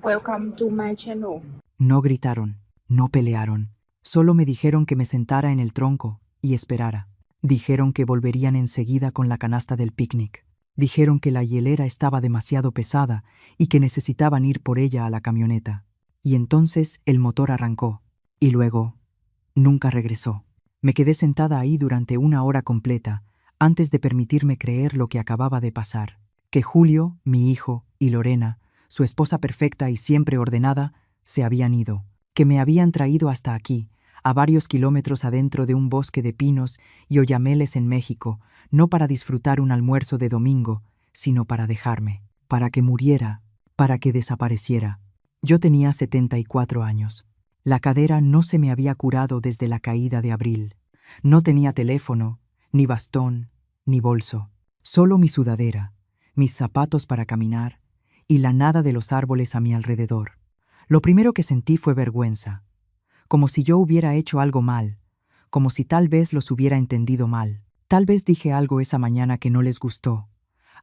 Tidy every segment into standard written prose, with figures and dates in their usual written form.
Welcome to my channel. No gritaron, no pelearon. Solo me dijeron que me sentara en el tronco y esperara. Dijeron que volverían enseguida con la canasta del picnic. Dijeron que la hielera estaba demasiado pesada y que necesitaban ir por ella a la camioneta. Y entonces el motor arrancó. Y luego, nunca regresó. Me quedé sentada ahí durante 1 hora completa, antes de permitirme creer lo que acababa de pasar. Que Julio, mi hijo, y Lorena, su esposa perfecta y siempre ordenada, se habían ido. Que me habían traído hasta aquí, a varios kilómetros adentro de un bosque de pinos y oyameles en México, no para disfrutar un almuerzo de domingo, sino para dejarme, para que muriera, para que desapareciera. Yo tenía 74 años. La cadera no se me había curado desde la caída de abril. No tenía teléfono, ni bastón, ni bolso. Solo mi sudadera, mis zapatos para caminar y la nada de los árboles a mi alrededor. Lo primero que sentí fue vergüenza, como si yo hubiera hecho algo mal, como si tal vez los hubiera entendido mal. Tal vez dije algo esa mañana que no les gustó,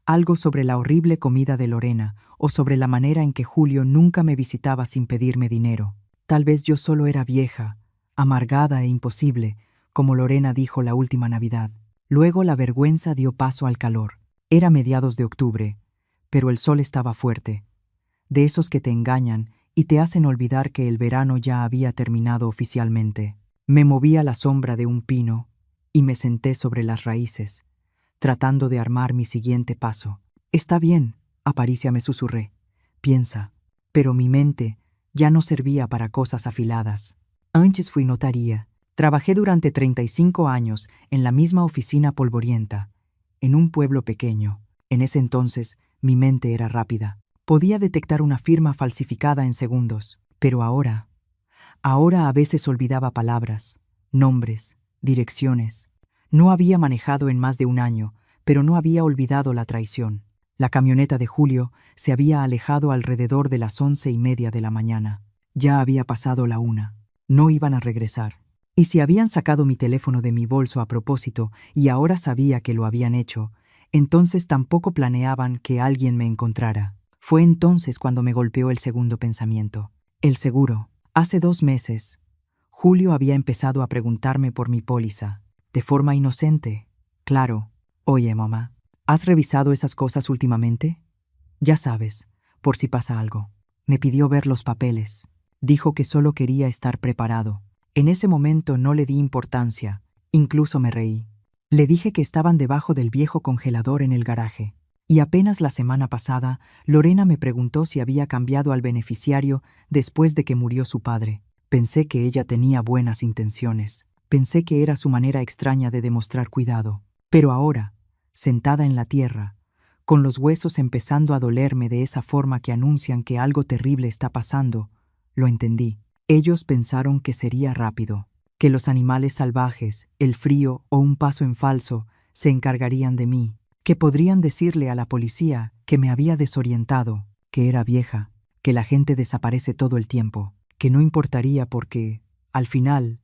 algo sobre la horrible comida de Lorena o sobre la manera en que Julio nunca me visitaba sin pedirme dinero. Tal vez yo solo era vieja, amargada e imposible, como Lorena dijo la última Navidad. Luego la vergüenza dio paso al calor. Era mediados de octubre, pero el sol estaba fuerte, de esos que te engañan y te hacen olvidar que el verano ya había terminado oficialmente. Me moví a la sombra de un pino y me senté sobre las raíces, tratando de armar mi siguiente paso. «Está bien», Aparicia me susurré. «Piensa». Pero mi mente ya no servía para cosas afiladas. Antes fui notaria. Trabajé durante 35 años en la misma oficina polvorienta, en un pueblo pequeño. En ese entonces, mi mente era rápida. Podía detectar una firma falsificada en segundos. Pero ahora a veces olvidaba palabras, nombres, direcciones. No había manejado en más de 1 año, pero no había olvidado la traición. La camioneta de Julio se había alejado alrededor de las 11:30 de la mañana. Ya había pasado la 1. No iban a regresar. Y si habían sacado mi teléfono de mi bolso a propósito y ahora sabía que lo habían hecho, entonces tampoco planeaban que alguien me encontrara. Fue entonces cuando me golpeó el segundo pensamiento. El seguro. Hace 2 meses, Julio había empezado a preguntarme por mi póliza. De forma inocente. Claro. «Oye, mamá, ¿has revisado esas cosas últimamente? Ya sabes, por si pasa algo». Me pidió ver los papeles. Dijo que solo quería estar preparado. En ese momento no le di importancia. Incluso me reí. Le dije que estaban debajo del viejo congelador en el garaje. Y apenas la semana pasada, Lorena me preguntó si había cambiado al beneficiario después de que murió su padre. Pensé que ella tenía buenas intenciones. Pensé que era su manera extraña de demostrar cuidado. Pero ahora, sentada en la tierra, con los huesos empezando a dolerme de esa forma que anuncian que algo terrible está pasando, lo entendí. Ellos pensaron que sería rápido, que los animales salvajes, el frío o un paso en falso se encargarían de mí, que podrían decirle a la policía que me había desorientado, que era vieja, que la gente desaparece todo el tiempo, que no importaría porque, al final,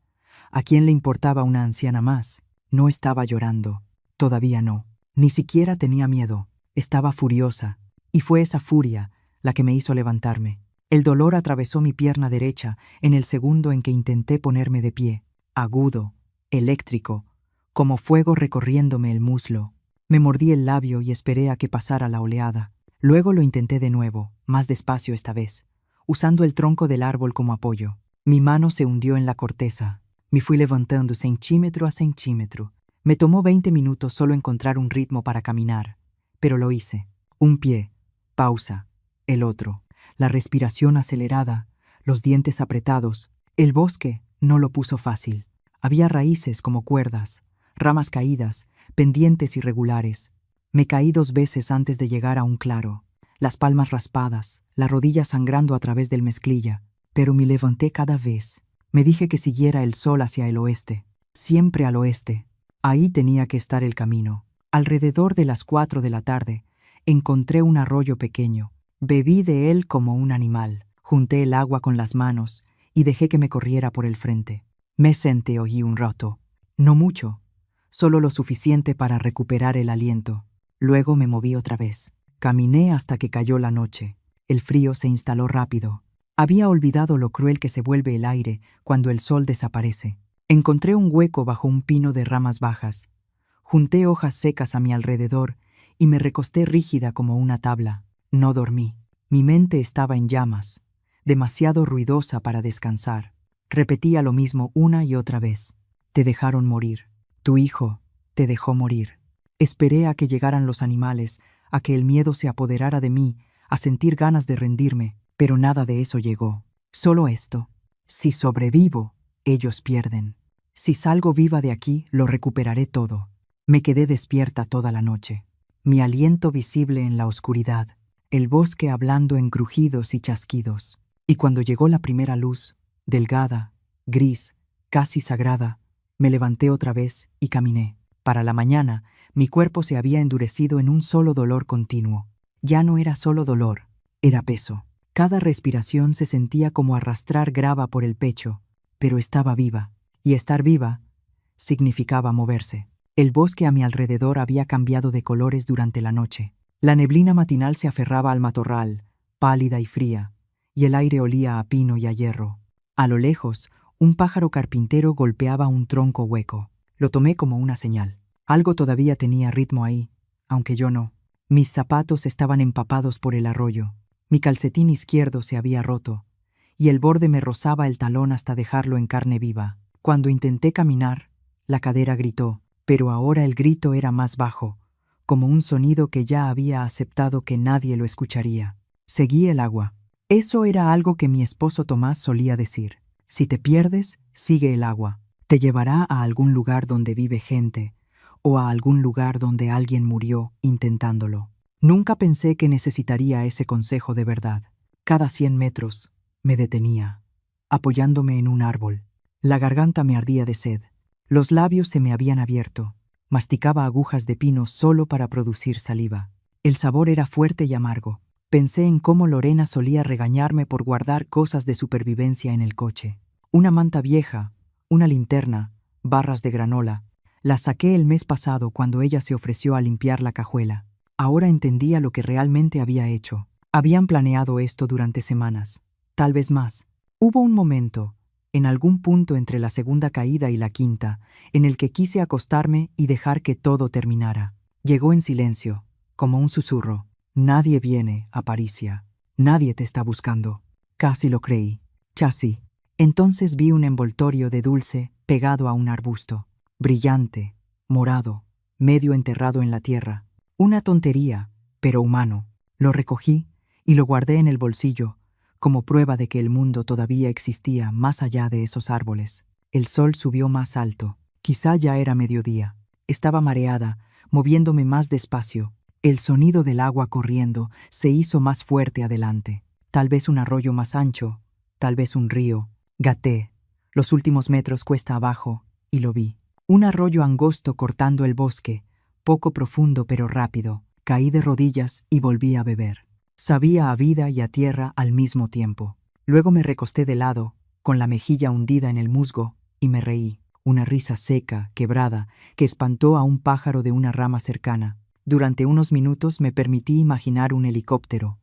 ¿a quién le importaba una anciana más? No estaba llorando, todavía no, ni siquiera tenía miedo, estaba furiosa, y fue esa furia la que me hizo levantarme. El dolor atravesó mi pierna derecha en el segundo en que intenté ponerme de pie, agudo, eléctrico, como fuego recorriéndome el muslo. Me mordí el labio y esperé a que pasara la oleada. Luego lo intenté de nuevo, más despacio esta vez, usando el tronco del árbol como apoyo. Mi mano se hundió en la corteza. Me fui levantando centímetro a centímetro. Me tomó 20 minutos solo encontrar un ritmo para caminar, pero lo hice. Un pie, pausa, el otro. La respiración acelerada, los dientes apretados. El bosque no lo puso fácil. Había raíces como cuerdas, ramas caídas, pendientes irregulares. Me caí 2 veces antes de llegar a un claro, las palmas raspadas, la rodilla sangrando a través del mezclilla, pero me levanté cada vez. Me dije que siguiera el sol hacia el oeste, siempre al oeste. Ahí tenía que estar el camino. Alrededor de las 4 de la tarde, encontré un arroyo pequeño. Bebí de él como un animal. Junté el agua con las manos y dejé que me corriera por el frente. Me senté allí un rato. No mucho, solo lo suficiente para recuperar el aliento. Luego me moví otra vez. Caminé hasta que cayó la noche. El frío se instaló rápido. Había olvidado lo cruel que se vuelve el aire cuando el sol desaparece. Encontré un hueco bajo un pino de ramas bajas. Junté hojas secas a mi alrededor y me recosté rígida como una tabla. No dormí. Mi mente estaba en llamas, demasiado ruidosa para descansar. Repetía lo mismo una y otra vez. Te dejaron morir. Tu hijo te dejó morir. Esperé a que llegaran los animales, a que el miedo se apoderara de mí, a sentir ganas de rendirme, pero nada de eso llegó. Solo esto. Si sobrevivo, ellos pierden. Si salgo viva de aquí, lo recuperaré todo. Me quedé despierta toda la noche. Mi aliento visible en la oscuridad, el bosque hablando en crujidos y chasquidos. Y cuando llegó la primera luz, delgada, gris, casi sagrada, me levanté otra vez y caminé. Para la mañana, mi cuerpo se había endurecido en un solo dolor continuo. Ya no era solo dolor, era peso. Cada respiración se sentía como arrastrar grava por el pecho, pero estaba viva. Y estar viva significaba moverse. El bosque a mi alrededor había cambiado de colores durante la noche. La neblina matinal se aferraba al matorral, pálida y fría, y el aire olía a pino y a hierro. A lo lejos, un pájaro carpintero golpeaba un tronco hueco. Lo tomé como una señal. Algo todavía tenía ritmo ahí, aunque yo no. Mis zapatos estaban empapados por el arroyo. Mi calcetín izquierdo se había roto, y el borde me rozaba el talón hasta dejarlo en carne viva. Cuando intenté caminar, la cadera gritó, pero ahora el grito era más bajo, como un sonido que ya había aceptado que nadie lo escucharía. Seguí el agua. Eso era algo que mi esposo Tomás solía decir. Si te pierdes, sigue el agua. Te llevará a algún lugar donde vive gente, o a algún lugar donde alguien murió intentándolo. Nunca pensé que necesitaría ese consejo de verdad. Cada 100 metros me detenía, apoyándome en un árbol. La garganta me ardía de sed. Los labios se me habían abierto. Masticaba agujas de pino solo para producir saliva. El sabor era fuerte y amargo. Pensé en cómo Lorena solía regañarme por guardar cosas de supervivencia en el coche. Una manta vieja, una linterna, barras de granola. Las saqué el mes pasado cuando ella se ofreció a limpiar la cajuela. Ahora entendía lo que realmente había hecho. Habían planeado esto durante semanas, tal vez más. Hubo un momento, en algún punto entre la segunda caída y la quinta, en el que quise acostarme y dejar que todo terminara. Llegó en silencio, como un susurro. Nadie viene, Aparicia. Nadie te está buscando. Casi lo creí. Casi. Entonces vi un envoltorio de dulce pegado a un arbusto. Brillante, morado, medio enterrado en la tierra. Una tontería, pero humano. Lo recogí y lo guardé en el bolsillo, como prueba de que el mundo todavía existía más allá de esos árboles. El sol subió más alto. Quizá ya era mediodía. Estaba mareada, moviéndome más despacio. El sonido del agua corriendo se hizo más fuerte adelante. Tal vez un arroyo más ancho, tal vez un río. Gaté. Los últimos metros cuesta abajo, y lo vi. Un arroyo angosto cortando el bosque, poco profundo pero rápido. Caí de rodillas y volví a beber. Sabía a vida y a tierra al mismo tiempo. Luego me recosté de lado, con la mejilla hundida en el musgo, y me reí. Una risa seca, quebrada, que espantó a un pájaro de una rama cercana. Durante unos minutos me permití imaginar un helicóptero,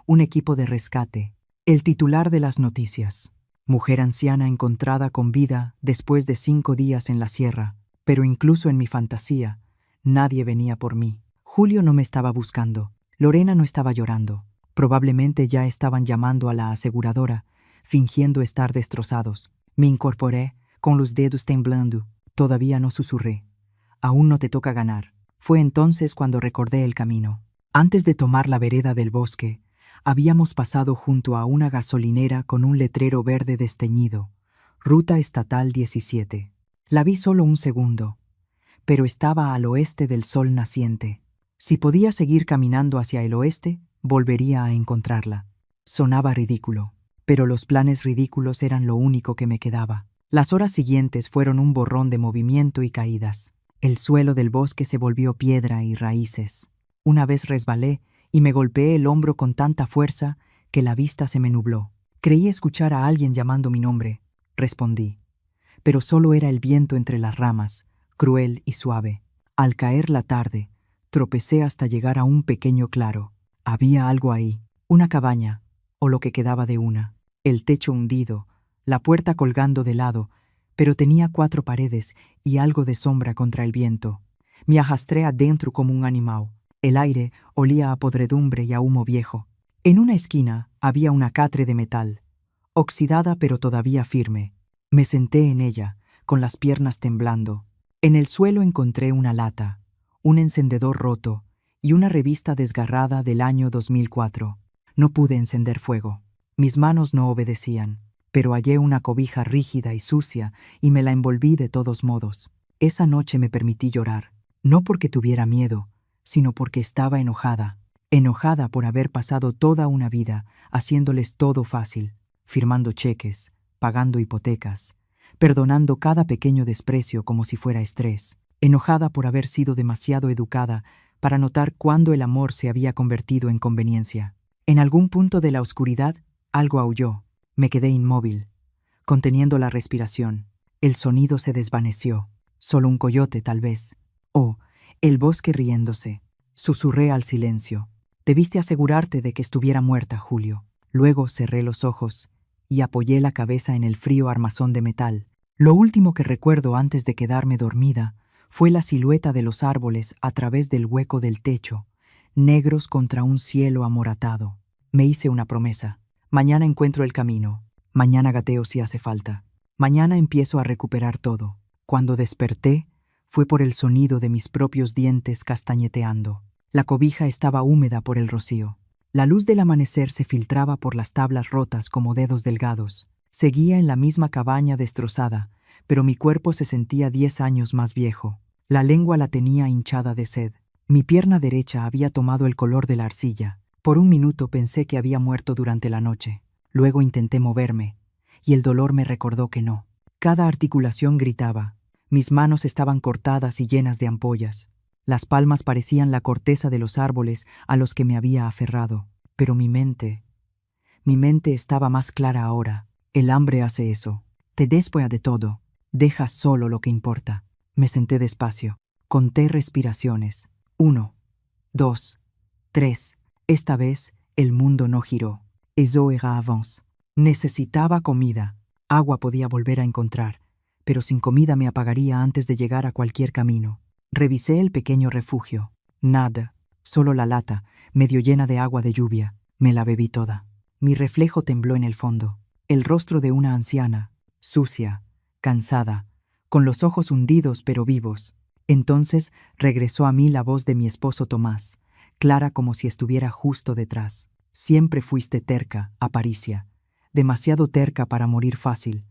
un equipo de rescate, el titular de las noticias. Mujer anciana encontrada con vida después de 5 días en la sierra, pero incluso en mi fantasía, nadie venía por mí. Julio no me estaba buscando. Lorena no estaba llorando. Probablemente ya estaban llamando a la aseguradora, fingiendo estar destrozados. Me incorporé, con los dedos temblando. Todavía no susurré. Aún no te toca ganar. Fue entonces cuando recordé el camino. Antes de tomar la vereda del bosque, habíamos pasado junto a una gasolinera con un letrero verde desteñido. Ruta Estatal 17. La vi solo un segundo, pero estaba al oeste del sol naciente. Si podía seguir caminando hacia el oeste, volvería a encontrarla. Sonaba ridículo, pero los planes ridículos eran lo único que me quedaba. Las horas siguientes fueron un borrón de movimiento y caídas. El suelo del bosque se volvió piedra y raíces. Una vez resbalé y me golpeé el hombro con tanta fuerza que la vista se me nubló. Creí escuchar a alguien llamando mi nombre. Respondí. Pero solo era el viento entre las ramas, cruel y suave. Al caer la tarde, tropecé hasta llegar a un pequeño claro. Había algo ahí. Una cabaña, o lo que quedaba de una. El techo hundido, la puerta colgando de lado, pero tenía 4 paredes y algo de sombra contra el viento. Me arrastré adentro como un animal. El aire olía a podredumbre y a humo viejo. En una esquina había una catre de metal, oxidada pero todavía firme. Me senté en ella, con las piernas temblando. En el suelo encontré una lata, un encendedor roto y una revista desgarrada del año 2004. No pude encender fuego. Mis manos no obedecían, pero hallé una cobija rígida y sucia y me la envolví de todos modos. Esa noche me permití llorar, no porque tuviera miedo, sino porque estaba enojada. Enojada por haber pasado toda una vida haciéndoles todo fácil, firmando cheques, pagando hipotecas, perdonando cada pequeño desprecio como si fuera estrés. Enojada por haber sido demasiado educada para notar cuándo el amor se había convertido en conveniencia. En algún punto de la oscuridad, algo aulló. Me quedé inmóvil, conteniendo la respiración. El sonido se desvaneció. Solo un coyote, tal vez. O el bosque riéndose. Susurré al silencio. Debiste asegurarte de que estuviera muerta, Julio. Luego cerré los ojos y apoyé la cabeza en el frío armazón de metal. Lo último que recuerdo antes de quedarme dormida fue la silueta de los árboles a través del hueco del techo, negros contra un cielo amoratado. Me hice una promesa. Mañana encuentro el camino. Mañana gateo si hace falta. Mañana empiezo a recuperar todo. Cuando desperté, fue por el sonido de mis propios dientes castañeteando. La cobija estaba húmeda por el rocío. La luz del amanecer se filtraba por las tablas rotas como dedos delgados. Seguía en la misma cabaña destrozada, pero mi cuerpo se sentía 10 años más viejo. La lengua la tenía hinchada de sed. Mi pierna derecha había tomado el color de la arcilla. Por un minuto pensé que había muerto durante la noche. Luego intenté moverme, y el dolor me recordó que no. Cada articulación gritaba. Mis manos estaban cortadas y llenas de ampollas. Las palmas parecían la corteza de los árboles a los que me había aferrado. Pero mi mente estaba más clara ahora. El hambre hace eso. Te despoja de todo. Deja solo lo que importa. Me senté despacio. Conté respiraciones. 1, 2, 3. Esta vez, el mundo no giró. Eso era avance. Necesitaba comida. Agua podía volver a encontrar, pero sin comida me apagaría antes de llegar a cualquier camino. Revisé el pequeño refugio. Nada, solo la lata, medio llena de agua de lluvia. Me la bebí toda. Mi reflejo tembló en el fondo. El rostro de una anciana, sucia, cansada, con los ojos hundidos pero vivos. Entonces regresó a mí la voz de mi esposo Tomás, clara como si estuviera justo detrás. Siempre fuiste terca, Aparicia. Demasiado terca para morir fácil.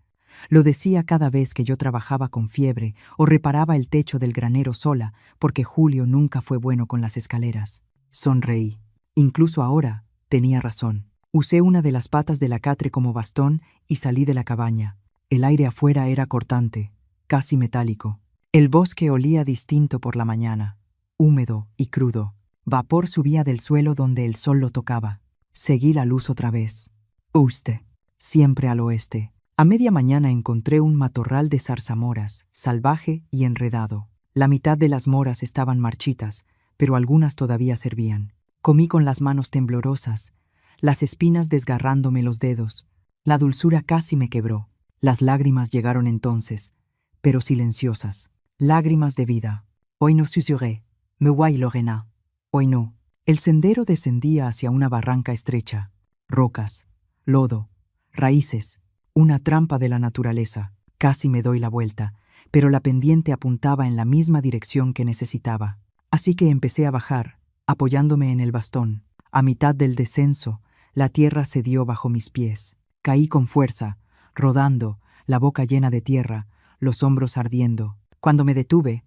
Lo decía cada vez que yo trabajaba con fiebre o reparaba el techo del granero sola, porque Julio nunca fue bueno con las escaleras. Sonreí. Incluso ahora tenía razón. Usé una de las patas de la catre como bastón y salí de la cabaña. El aire afuera era cortante, casi metálico. El bosque olía distinto por la mañana, húmedo y crudo. Vapor subía del suelo donde el sol lo tocaba. Seguí la luz otra vez. Oeste, siempre al oeste. A media mañana encontré un matorral de zarzamoras, salvaje y enredado. La mitad de las moras estaban marchitas, pero algunas todavía servían. Comí con las manos temblorosas, las espinas desgarrándome los dedos. La dulzura casi me quebró. Las lágrimas llegaron entonces, pero silenciosas. Lágrimas de vida. Hoy no susurré. Me voy, Lorena. Hoy no. El sendero descendía hacia una barranca estrecha. Rocas, lodo, raíces, una trampa de la naturaleza. Casi me doy la vuelta, pero la pendiente apuntaba en la misma dirección que necesitaba. Así que empecé a bajar, apoyándome en el bastón. A mitad del descenso, la tierra cedió bajo mis pies. Caí con fuerza, rodando, la boca llena de tierra, los hombros ardiendo. Cuando me detuve,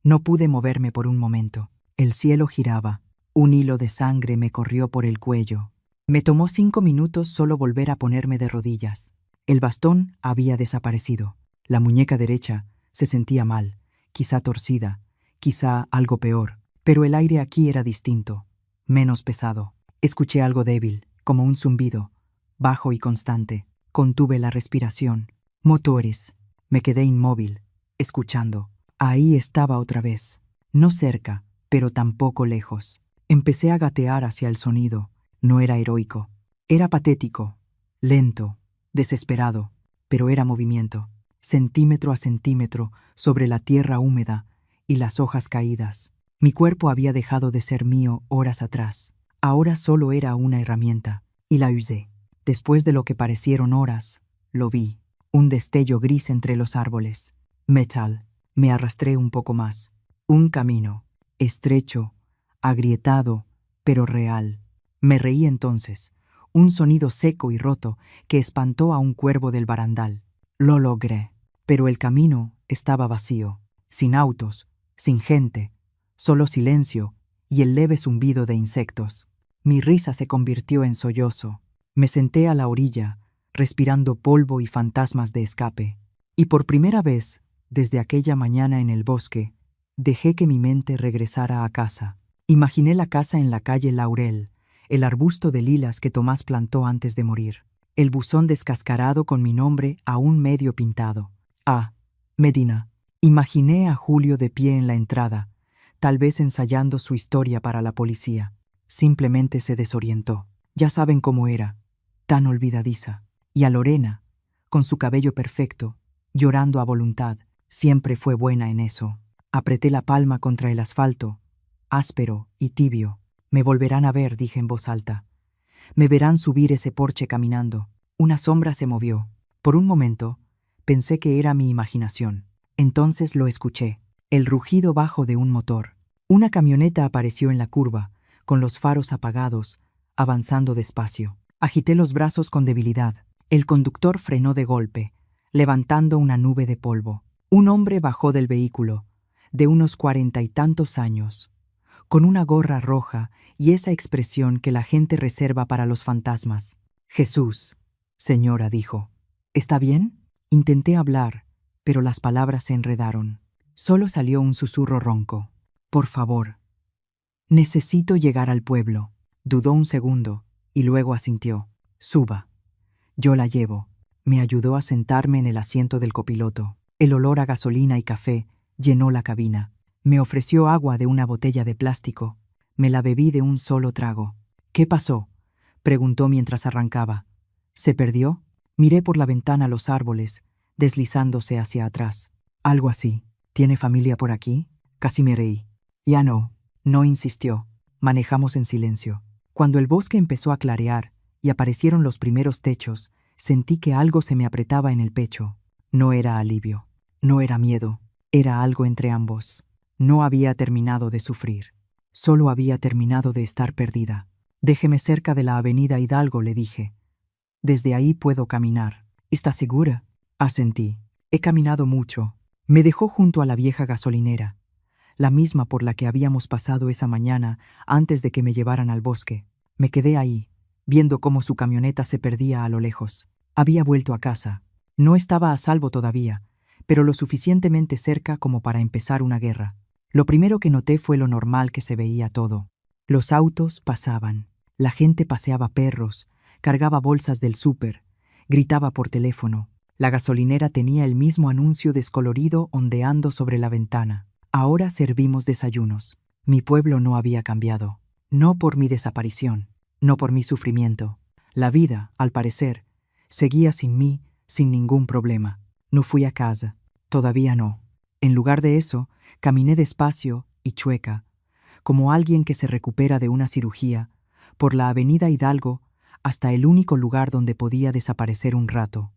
no pude moverme por un momento. El cielo giraba. Un hilo de sangre me corrió por el cuello. Me tomó 5 minutos solo volver a ponerme de rodillas. El bastón había desaparecido. La muñeca derecha se sentía mal, quizá torcida, quizá algo peor, pero el aire aquí era distinto, menos pesado. Escuché algo débil, como un zumbido, bajo y constante. Contuve la respiración. Motores. Me quedé inmóvil, escuchando. Ahí estaba otra vez. No cerca, pero tampoco lejos. Empecé a gatear hacia el sonido. No era heroico. Era patético, lento, desesperado, pero era movimiento, centímetro a centímetro, sobre la tierra húmeda y las hojas caídas. Mi cuerpo había dejado de ser mío horas atrás. Ahora solo era una herramienta, y la usé. Después de lo que parecieron horas, lo vi. Un destello gris entre los árboles. Metal. Me arrastré un poco más. Un camino. Estrecho, agrietado, pero real. Me reí entonces. Un sonido seco y roto que espantó a un cuervo del barandal. Lo logré. Pero el camino estaba vacío. Sin autos, sin gente. Solo silencio y el leve zumbido de insectos. Mi risa se convirtió en sollozo. Me senté a la orilla, respirando polvo y fantasmas de escape. Y por primera vez, desde aquella mañana en el bosque, dejé que mi mente regresara a casa. Imaginé la casa en la calle Laurel, el arbusto de lilas que Tomás plantó antes de morir, el buzón descascarado con mi nombre aún medio pintado. Ah, Medina. Imaginé a Julio de pie en la entrada, tal vez ensayando su historia para la policía. Simplemente se desorientó. Ya saben cómo era, tan olvidadiza. Y a Lorena, con su cabello perfecto, llorando a voluntad, siempre fue buena en eso. Apreté la palma contra el asfalto, áspero y tibio. Me volverán a ver, dije en voz alta. Me verán subir ese porche caminando. Una sombra se movió. Por un momento, pensé que era mi imaginación. Entonces lo escuché, el rugido bajo de un motor. Una camioneta apareció en la curva, con los faros apagados, avanzando despacio. Agité los brazos con debilidad. El conductor frenó de golpe, levantando una nube de polvo. Un hombre bajó del vehículo, de unos 40 y tantos años, con una gorra roja y esa expresión que la gente reserva para los fantasmas. Jesús, señora, dijo. ¿Está bien? Intenté hablar, pero las palabras se enredaron. Solo salió un susurro ronco. Por favor. Necesito llegar al pueblo. Dudó un segundo y luego asintió. Suba. Yo la llevo. Me ayudó a sentarme en el asiento del copiloto. El olor a gasolina y café llenó la cabina. Me ofreció agua de una botella de plástico. Me la bebí de un solo trago. ¿Qué pasó?, preguntó mientras arrancaba. ¿Se perdió? Miré por la ventana los árboles, deslizándose hacia atrás. Algo así. ¿Tiene familia por aquí? Casi me reí. Ya no. No insistió. Manejamos en silencio. Cuando el bosque empezó a clarear y aparecieron los primeros techos, sentí que algo se me apretaba en el pecho. No era alivio. No era miedo. Era algo entre ambos. No había terminado de sufrir. Solo había terminado de estar perdida. Déjeme cerca de la avenida Hidalgo, le dije. Desde ahí puedo caminar. ¿Está segura? Asentí. He caminado mucho. Me dejó junto a la vieja gasolinera, la misma por la que habíamos pasado esa mañana antes de que me llevaran al bosque. Me quedé ahí, viendo cómo su camioneta se perdía a lo lejos. Había vuelto a casa. No estaba a salvo todavía, pero lo suficientemente cerca como para empezar una guerra. Lo primero que noté fue lo normal que se veía todo. Los autos pasaban, la gente paseaba perros, cargaba bolsas del súper, gritaba por teléfono. La gasolinera tenía el mismo anuncio descolorido ondeando sobre la ventana. Ahora servimos desayunos. Mi pueblo no había cambiado. No por mi desaparición, no por mi sufrimiento. La vida, al parecer, seguía sin mí, sin ningún problema. No fui a casa. Todavía no. En lugar de eso, caminé despacio y chueca, como alguien que se recupera de una cirugía, por la avenida Hidalgo hasta el único lugar donde podía desaparecer un rato.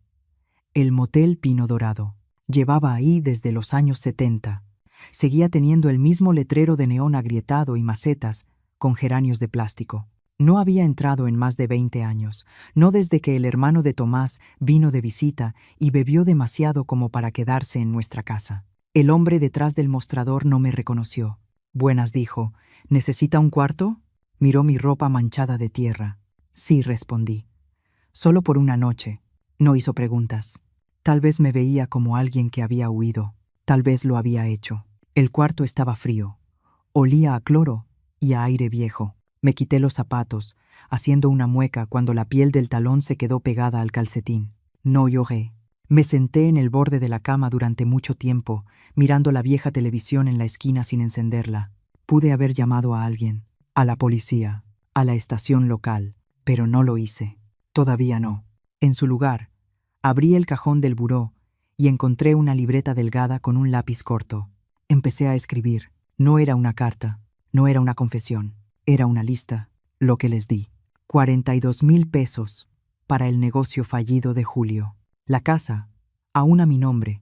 El motel Pino Dorado. Llevaba ahí desde los años 70. Seguía teniendo el mismo letrero de neón agrietado y macetas con geranios de plástico. No había entrado en más de 20 años, no desde que el hermano de Tomás vino de visita y bebió demasiado como para quedarse en nuestra casa. El hombre detrás del mostrador no me reconoció. Buenas, dijo. ¿Necesita un cuarto? Miró mi ropa manchada de tierra. Sí, respondí. Solo por una noche. No hizo preguntas. Tal vez me veía como alguien que había huido. Tal vez lo había hecho. El cuarto estaba frío. Olía a cloro y a aire viejo. Me quité los zapatos, haciendo una mueca cuando la piel del talón se quedó pegada al calcetín. No lloré. Me senté en el borde de la cama durante mucho tiempo, mirando la vieja televisión en la esquina sin encenderla. Pude haber llamado a alguien. A la policía. a la estación local, pero no lo hice. Todavía no. En su lugar, abrí el cajón del buró y encontré una libreta delgada con un lápiz corto. Empecé a escribir. No era una carta, no era una confesión, era una lista, lo que les di. 42,000 pesos para el negocio fallido de Julio. La casa, aún a mi nombre,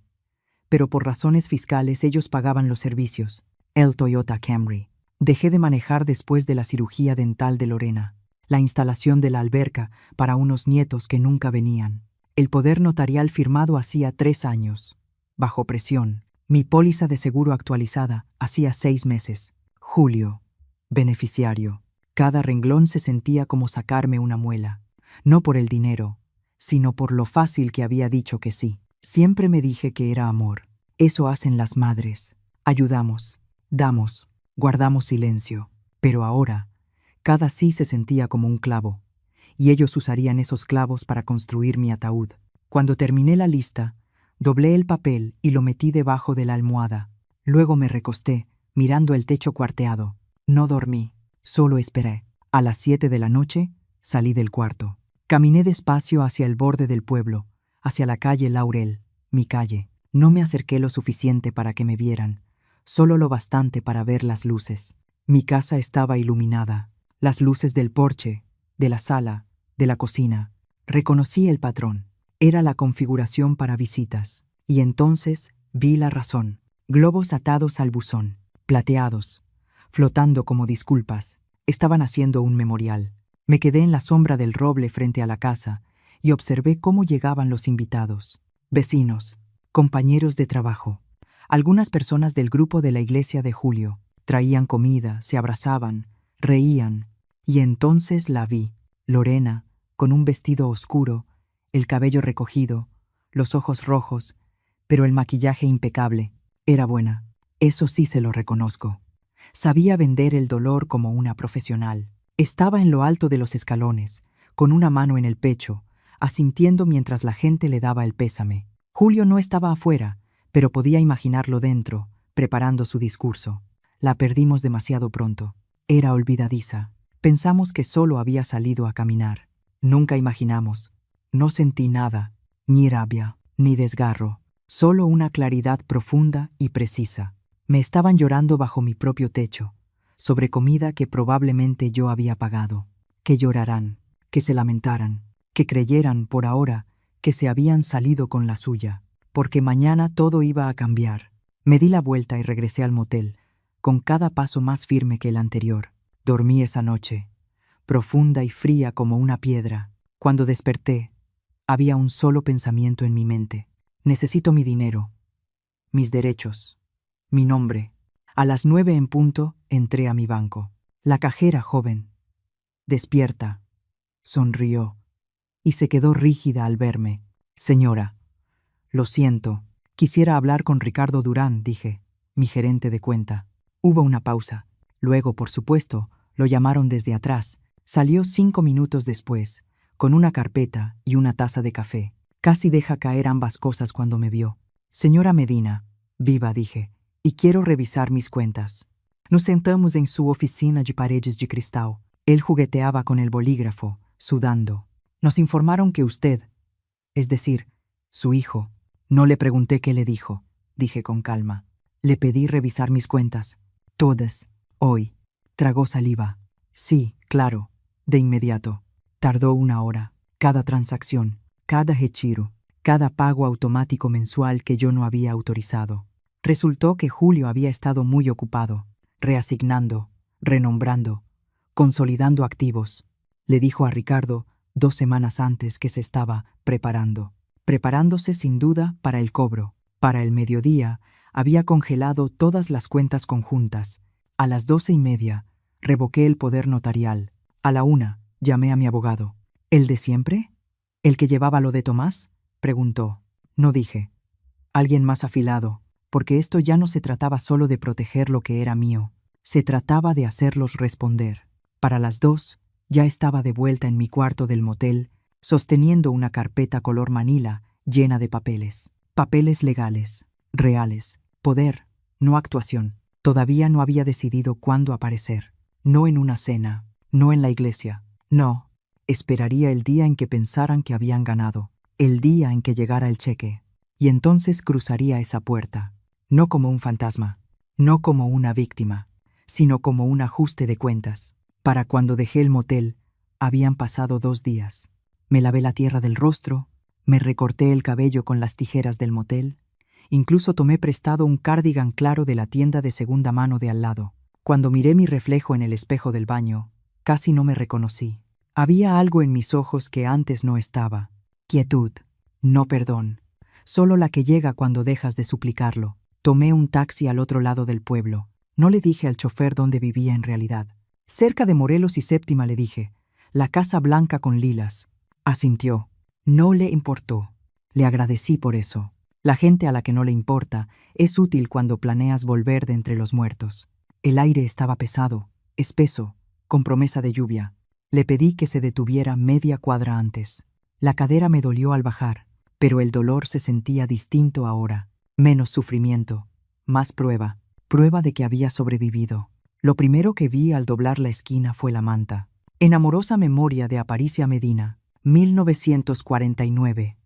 pero por razones fiscales ellos pagaban los servicios. El Toyota Camry. Dejé de manejar después de la cirugía dental de Lorena, la instalación de la alberca para unos nietos que nunca venían, el poder notarial firmado hacía 3 años, bajo presión, mi póliza de seguro actualizada hacía 6 meses. Julio, beneficiario. Cada renglón se sentía como sacarme una muela, no por el dinero, sino por lo fácil que había dicho que sí. Siempre me dije que era amor. Eso hacen las madres. Ayudamos, damos, guardamos silencio. Pero ahora, cada sí se sentía como un clavo, y ellos usarían esos clavos para construir mi ataúd. Cuando terminé la lista, doblé el papel y lo metí debajo de la almohada. Luego me recosté, mirando el techo cuarteado. No dormí, solo esperé. A las 7 de la noche, salí del cuarto. Caminé despacio hacia el borde del pueblo, hacia la calle Laurel, mi calle. No me acerqué lo suficiente para que me vieran, solo lo bastante para ver las luces. Mi casa estaba iluminada, las luces del porche, de la sala, de la cocina. Reconocí el patrón. Era la configuración para visitas. Y entonces vi la razón. Globos atados al buzón, plateados, flotando como disculpas. Estaban haciendo un memorial. Me quedé en la sombra del roble frente a la casa y observé cómo llegaban los invitados. Vecinos, compañeros de trabajo, algunas personas del grupo de la iglesia de Julio. Traían comida, se abrazaban, reían. Y entonces la vi, Lorena, con un vestido oscuro, el cabello recogido, los ojos rojos, pero el maquillaje impecable. Era buena, eso sí se lo reconozco. Sabía vender el dolor como una profesional. Estaba en lo alto de los escalones, con una mano en el pecho, asintiendo mientras la gente le daba el pésame. Julio no estaba afuera, pero podía imaginarlo dentro, preparando su discurso. La perdimos demasiado pronto. Era olvidadiza. Pensamos que solo había salido a caminar. Nunca imaginamos. No sentí nada, ni rabia, ni desgarro, solo una claridad profunda y precisa. Me estaban llorando bajo mi propio techo, sobre comida que probablemente yo había pagado. Que llorarán, que se lamentaran, que creyeran por ahora que se habían salido con la suya, porque mañana todo iba a cambiar. Me di la vuelta y regresé al motel, con cada paso más firme que el anterior. Dormí esa noche, profunda y fría como una piedra. Cuando desperté, había un solo pensamiento en mi mente. Necesito mi dinero, mis derechos, mi nombre. A las 9 en punto entré a mi banco. La cajera, joven, despierta, sonrió y se quedó rígida al verme. Señora, lo siento, quisiera hablar con Ricardo Durán, dije, mi gerente de cuenta. Hubo una pausa. Luego, por supuesto, lo llamaron desde atrás. Salió 5 minutos después, con una carpeta y una taza de café. Casi deja caer ambas cosas cuando me vio. Señora Medina, viva, dije, y quiero revisar mis cuentas. Nos sentamos en su oficina de paredes de cristal. Él jugueteaba con el bolígrafo, sudando. Nos informaron que usted, es decir, su hijo, no le pregunté qué le dijo, dije con calma. Le pedí revisar mis cuentas. Todas, hoy. Tragó saliva. Sí, claro, de inmediato. Tardó 1 hora. Cada transacción, cada retiro, cada pago automático mensual que yo no había autorizado. Resultó que Julio había estado muy ocupado, reasignando, renombrando, consolidando activos. Le dijo a Ricardo 2 semanas antes que se estaba preparándose sin duda para el cobro. Para el mediodía, había congelado todas las cuentas conjuntas. A las 12:30, revoqué el poder notarial. A la 1, llamé a mi abogado. ¿El de siempre? ¿El que llevaba lo de Tomás? Preguntó. No dije. Alguien más afilado, porque esto ya no se trataba solo de proteger lo que era mío. Se trataba de hacerlos responder. Para las 2, ya estaba de vuelta en mi cuarto del motel, sosteniendo una carpeta color manila llena de papeles. Papeles legales, reales, poder, no actuación. Todavía no había decidido cuándo aparecer. No en una cena, no en la iglesia. No, esperaría el día en que pensaran que habían ganado, el día en que llegara el cheque. Y entonces cruzaría esa puerta, no como un fantasma, no como una víctima, sino como un ajuste de cuentas. Para cuando dejé el motel, habían pasado 2 días. Me lavé la tierra del rostro, me recorté el cabello con las tijeras del motel, incluso tomé prestado un cardigan claro de la tienda de segunda mano de al lado. Cuando miré mi reflejo en el espejo del baño, casi no me reconocí. Había algo en mis ojos que antes no estaba. Quietud, no perdón, solo la que llega cuando dejas de suplicarlo. Tomé un taxi al otro lado del pueblo. No le dije al chofer dónde vivía en realidad. Cerca de Morelos y Séptima, le dije. La casa blanca con lilas. Asintió. No le importó. Le agradecí por eso. La gente a la que no le importa es útil cuando planeas volver de entre los muertos. El aire estaba pesado, espeso, con promesa de lluvia. Le pedí que se detuviera media cuadra antes. La cadera me dolió al bajar, pero el dolor se sentía distinto ahora. Menos sufrimiento, más prueba de que había sobrevivido. Lo primero que vi al doblar la esquina fue la manta. En amorosa memoria de Aparicia Medina, 1949,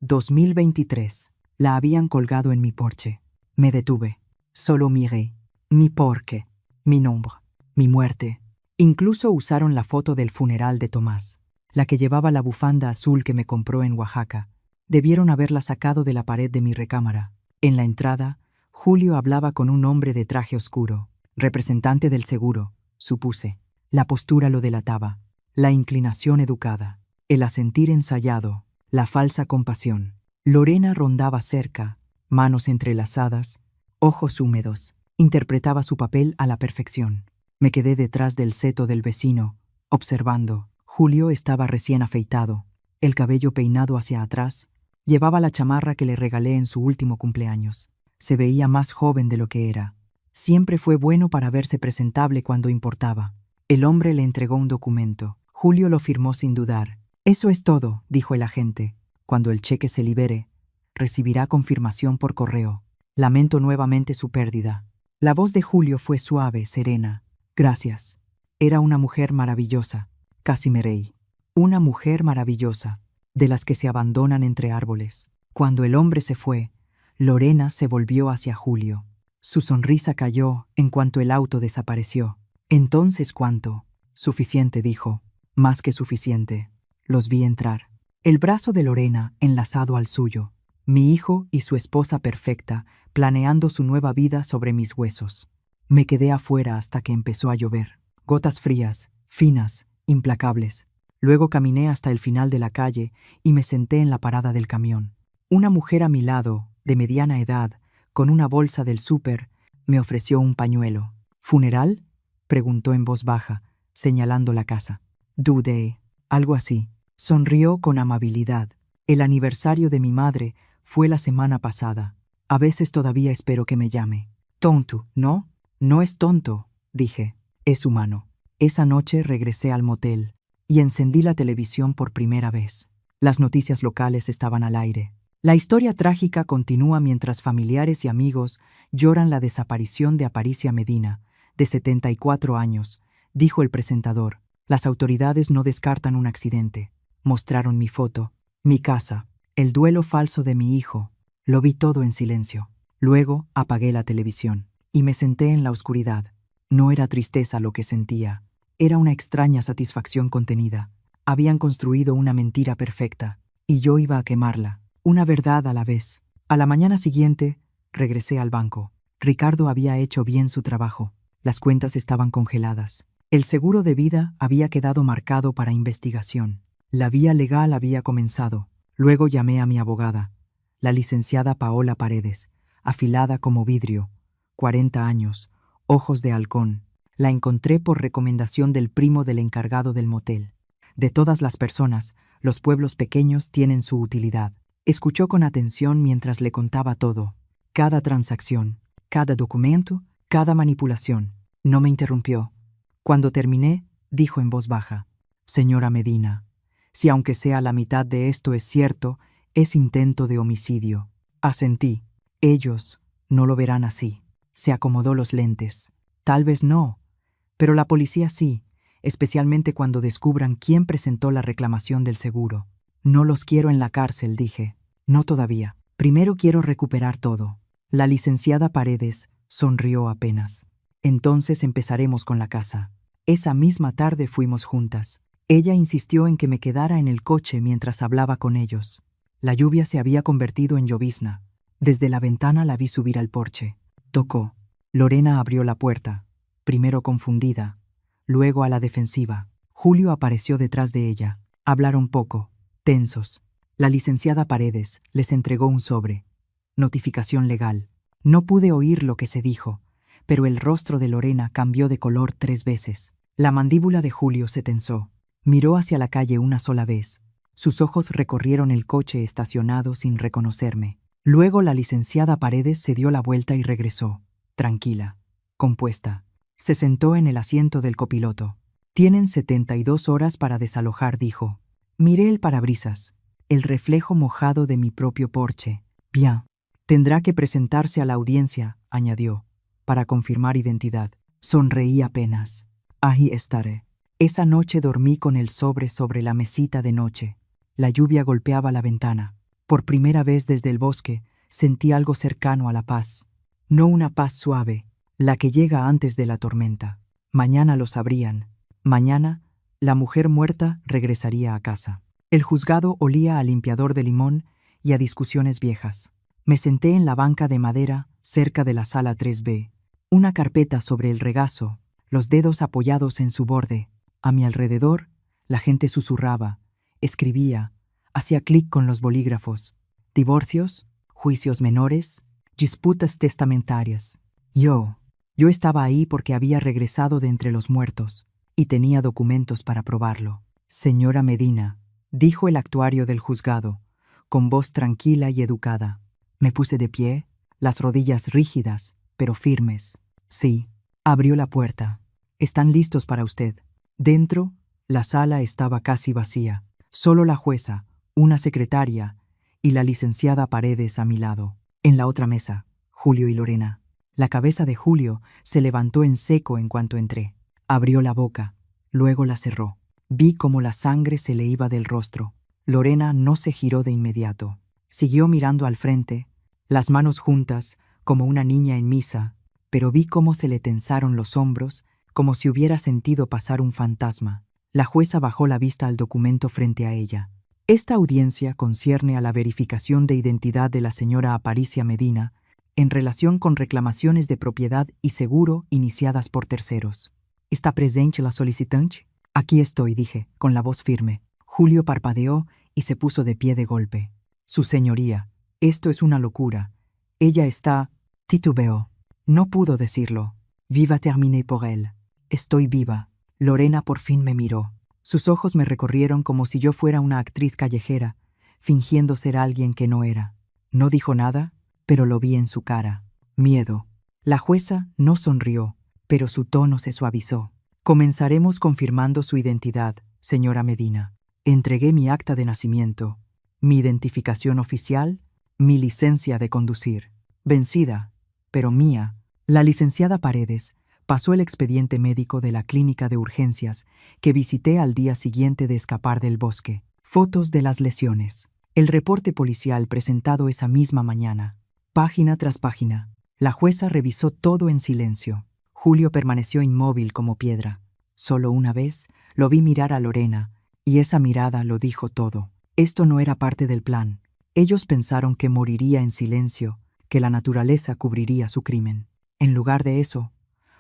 2023, la habían colgado en mi porche. Me detuve. Solo miré. Mi porqué, mi nombre, mi muerte. Incluso usaron la foto del funeral de Tomás, la que llevaba la bufanda azul que me compró en Oaxaca. Debieron haberla sacado de la pared de mi recámara. En la entrada, Julio hablaba con un hombre de traje oscuro, representante del seguro, supuse. La postura lo delataba, la inclinación educada, el asentir ensayado, la falsa compasión. Lorena rondaba cerca, manos entrelazadas, ojos húmedos. Interpretaba su papel a la perfección. Me quedé detrás del seto del vecino, observando. Julio estaba recién afeitado, el cabello peinado hacia atrás. Llevaba la chamarra que le regalé en su último cumpleaños. Se veía más joven de lo que era. Siempre fue bueno para verse presentable cuando importaba. El hombre le entregó un documento. Julio lo firmó sin dudar. «Eso es todo», dijo el agente. «Cuando el cheque se libere, recibirá confirmación por correo. Lamento nuevamente su pérdida». La voz de Julio fue suave, serena. «Gracias. Era una mujer maravillosa». Casi me reí. Una mujer maravillosa, de las que se abandonan entre árboles. Cuando el hombre se fue, Lorena se volvió hacia Julio. Su sonrisa cayó en cuanto el auto desapareció. «¿Entonces cuánto?» «Suficiente», dijo. «Más que suficiente». Los vi entrar. El brazo de Lorena enlazado al suyo. Mi hijo y su esposa perfecta, planeando su nueva vida sobre mis huesos. Me quedé afuera hasta que empezó a llover. Gotas frías, finas, implacables. Luego caminé hasta el final de la calle y me senté en la parada del camión. Una mujer a mi lado, de mediana edad, con una bolsa del súper, me ofreció un pañuelo. «¿Funeral?», preguntó en voz baja, señalando la casa. «Dudé», algo así. Sonrió con amabilidad. «El aniversario de mi madre fue la semana pasada. A veces todavía espero que me llame». «Tonto, ¿no?» «No es tonto», dije. «Es humano». Esa noche regresé al motel y encendí la televisión por primera vez. Las noticias locales estaban al aire. La historia trágica continúa mientras familiares y amigos lloran la desaparición de Aparicia Medina, de 74 años, dijo el presentador. Las autoridades no descartan un accidente. Mostraron mi foto, mi casa, el duelo falso de mi hijo. Lo vi todo en silencio. Luego apagué la televisión y me senté en la oscuridad. No era tristeza lo que sentía. Era una extraña satisfacción contenida. Habían construido una mentira perfecta y yo iba a quemarla. Una verdad a la vez. A la mañana siguiente, regresé al banco. Ricardo había hecho bien su trabajo. Las cuentas estaban congeladas. El seguro de vida había quedado marcado para investigación. La vía legal había comenzado. Luego llamé a mi abogada, la licenciada Paola Paredes, afilada como vidrio, 40 años, ojos de halcón. La encontré por recomendación del primo del encargado del motel. De todas las personas, los pueblos pequeños tienen su utilidad. Escuchó con atención mientras le contaba todo. Cada transacción, cada documento, cada manipulación. No me interrumpió. Cuando terminé, dijo en voz baja: «Señora Medina, si aunque sea la mitad de esto es cierto, es intento de homicidio». Asentí. «Ellos no lo verán así». Se acomodó los lentes. «Tal vez no, pero la policía sí. especialmente cuando descubran quién presentó la reclamación del seguro. No los quiero en la cárcel, dije. No todavía. Primero quiero recuperar todo. La licenciada Paredes sonrió apenas. Entonces empezaremos con la casa. Esa misma tarde fuimos juntas. Ella insistió en que me quedara en el coche mientras hablaba con ellos. La lluvia se había convertido en llovizna. Desde la ventana la vi subir al porche. Tocó. Lorena abrió la puerta, primero confundida, luego a la defensiva. Julio apareció detrás de ella. Hablaron poco, tensos. La licenciada Paredes les entregó un sobre. Notificación legal. No pude oír lo que se dijo, pero el rostro de Lorena cambió de color 3 veces. La mandíbula de Julio se tensó. Miró hacia la calle una sola vez. Sus ojos recorrieron el coche estacionado sin reconocerme. Luego la licenciada Paredes se dio la vuelta y regresó, tranquila, compuesta. Se sentó en el asiento del copiloto. Tienen 72 horas para desalojar, dijo. Miré el parabrisas, el reflejo mojado de mi propio porche. Bien. Tendrá que presentarse a la audiencia, añadió, para confirmar identidad. Sonreí apenas. Ahí estaré. Esa noche dormí con el sobre la mesita de noche. La lluvia golpeaba la ventana. Por primera vez desde el bosque sentí algo cercano a la paz. No una paz suave, la que llega antes de la tormenta. Mañana lo sabrían. Mañana, la mujer muerta regresaría a casa. El juzgado olía a limpiador de limón y a discusiones viejas. Me senté en la banca de madera cerca de la sala 3B, una carpeta sobre el regazo, los dedos apoyados en su borde. A mi alrededor, la gente susurraba, escribía, hacía clic con los bolígrafos. Divorcios, juicios menores, disputas testamentarias. Yo estaba ahí porque había regresado de entre los muertos y tenía documentos para probarlo. Señora Medina, dijo el actuario del juzgado, con voz tranquila y educada. Me puse de pie, las rodillas rígidas, pero firmes. Sí. Abrió la puerta. Están listos para usted. Dentro, la sala estaba casi vacía. Solo la jueza, una secretaria y la licenciada Paredes a mi lado. En la otra mesa, Julio y Lorena. La cabeza de Julio se levantó en seco en cuanto entré. Abrió la boca, luego la cerró. Vi cómo la sangre se le iba del rostro. Lorena no se giró de inmediato. Siguió mirando al frente, las manos juntas, como una niña en misa, pero vi cómo se le tensaron los hombros, como si hubiera sentido pasar un fantasma. La jueza bajó la vista al documento frente a ella. Esta audiencia concierne a la verificación de identidad de la señora Aparicia Medina en relación con reclamaciones de propiedad y seguro iniciadas por terceros. ¿Está presente la solicitante? Aquí estoy, dije, con la voz firme. Julio parpadeó y se puso de pie de golpe. Su señoría, esto es una locura. Ella está... Titubeó. No pudo decirlo. Viva terminé por él. Estoy viva. Lorena por fin me miró. Sus ojos me recorrieron como si yo fuera una actriz callejera, fingiendo ser alguien que no era. No dijo nada, pero lo vi en su cara. Miedo. La jueza no sonrió, pero su tono se suavizó. Comenzaremos confirmando su identidad, señora Medina. Entregué mi acta de nacimiento, mi identificación oficial, mi licencia de conducir. Vencida, pero mía. La licenciada Paredes pasó el expediente médico de la clínica de urgencias que visité al día siguiente de escapar del bosque. Fotos de las lesiones. El reporte policial presentado esa misma mañana. Página tras página. La jueza revisó todo en silencio. Julio permaneció inmóvil como piedra. Solo una vez lo vi mirar a Lorena, y esa mirada lo dijo todo. Esto no era parte del plan. Ellos pensaron que moriría en silencio, que la naturaleza cubriría su crimen. En lugar de eso,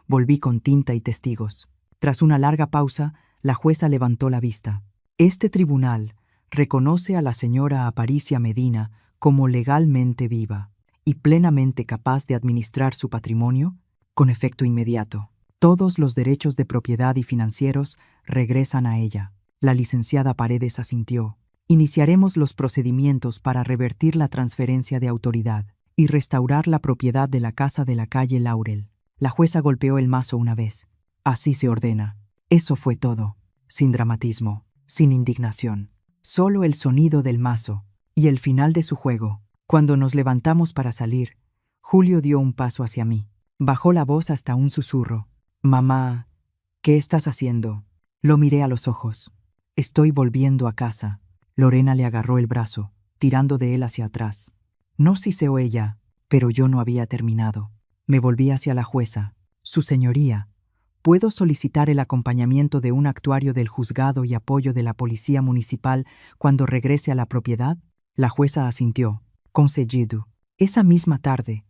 volví con tinta y testigos. Tras una larga pausa, la jueza levantó la vista. Este tribunal reconoce a la señora Aparicia Medina como legalmente viva y plenamente capaz de administrar su patrimonio con efecto inmediato. Todos los derechos de propiedad y financieros regresan a ella. La licenciada Paredes asintió. Iniciaremos los procedimientos para revertir la transferencia de autoridad y restaurar la propiedad de la casa de la calle Laurel. La jueza golpeó el mazo una vez. Así se ordena. Eso fue todo. Sin dramatismo, sin indignación. Solo el sonido del mazo y el final de su juego. Cuando nos levantamos para salir, Julio dio un paso hacia mí. Bajó la voz hasta un susurro. «Mamá, ¿qué estás haciendo?» Lo miré a los ojos. Estoy volviendo a casa. Lorena le agarró el brazo, tirando de él hacia atrás. No siseó ella, pero yo no había terminado. Me volví hacia la jueza. Su señoría, ¿puedo solicitar el acompañamiento de un actuario del juzgado y apoyo de la policía municipal cuando regrese a la propiedad? La jueza asintió. Concedido. Esa misma tarde,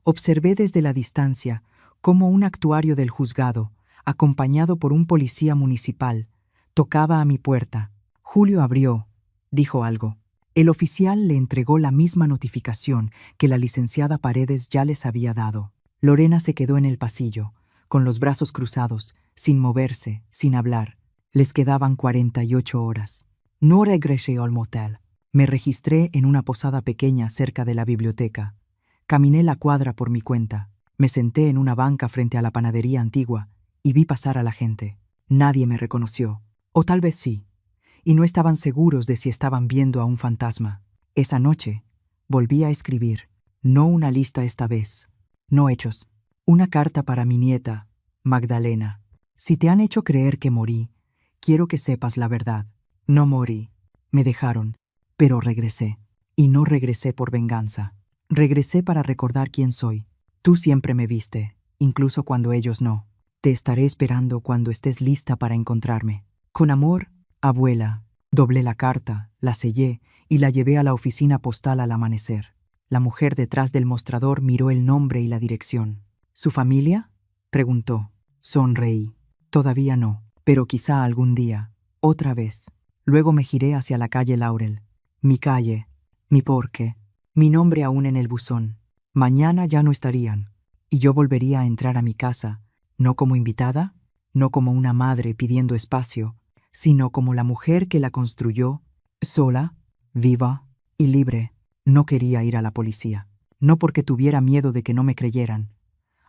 observé desde la distancia cómo un actuario del juzgado, acompañado por un policía municipal, tocaba a mi puerta. Julio abrió. Dijo algo. El oficial le entregó la misma notificación que la licenciada Paredes ya les había dado. Lorena se quedó en el pasillo, con los brazos cruzados, sin moverse, sin hablar. Les quedaban 48 horas. No regresé al motel. Me registré en una posada pequeña cerca de la biblioteca. Caminé la cuadra por mi cuenta. Me senté en una banca frente a la panadería antigua y vi pasar a la gente. Nadie me reconoció. O tal vez sí. Y no estaban seguros de si estaban viendo a un fantasma. Esa noche, volví a escribir. No una lista esta vez. No hechos. Una carta para mi nieta, Magdalena. Si te han hecho creer que morí, quiero que sepas la verdad. No morí. Me dejaron, pero regresé. Y no regresé por venganza. Regresé para recordar quién soy. Tú siempre me viste, incluso cuando ellos no. Te estaré esperando cuando estés lista para encontrarme. Con amor, abuela. Doblé la carta, la sellé y la llevé a la oficina postal al amanecer. La mujer detrás del mostrador miró el nombre y la dirección. ¿Su familia?, preguntó. Sonreí. Todavía no, pero quizá algún día. Otra vez. Luego me giré hacia la calle Laurel. Mi calle, mi porqué, mi nombre aún en el buzón. Mañana ya no estarían, y yo volvería a entrar a mi casa, no como invitada, no como una madre pidiendo espacio, sino como la mujer que la construyó, sola, viva y libre. No quería ir a la policía, no porque tuviera miedo de que no me creyeran,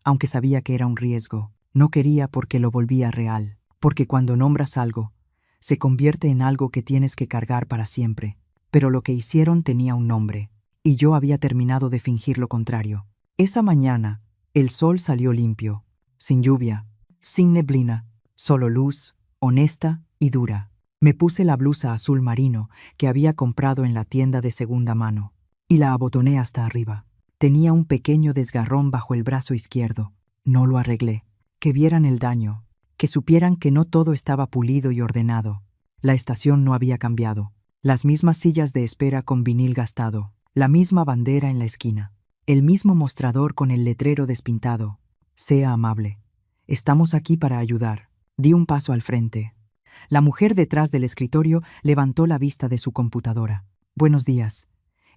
aunque sabía que era un riesgo. No quería porque lo volvía real, porque cuando nombras algo, se convierte en algo que tienes que cargar para siempre. Pero lo que hicieron tenía un nombre, y yo había terminado de fingir lo contrario. Esa mañana, el sol salió limpio, sin lluvia, sin neblina, solo luz, honesta y dura. Me puse la blusa azul marino que había comprado en la tienda de segunda mano, y la abotoné hasta arriba. Tenía un pequeño desgarrón bajo el brazo izquierdo. No lo arreglé. Que vieran el daño, que supieran que no todo estaba pulido y ordenado. La estación no había cambiado. Las mismas sillas de espera con vinil gastado, la misma bandera en la esquina, el mismo mostrador con el letrero despintado. Sea amable. Estamos aquí para ayudar. Di un paso al frente. La mujer detrás del escritorio levantó la vista de su computadora. Buenos días.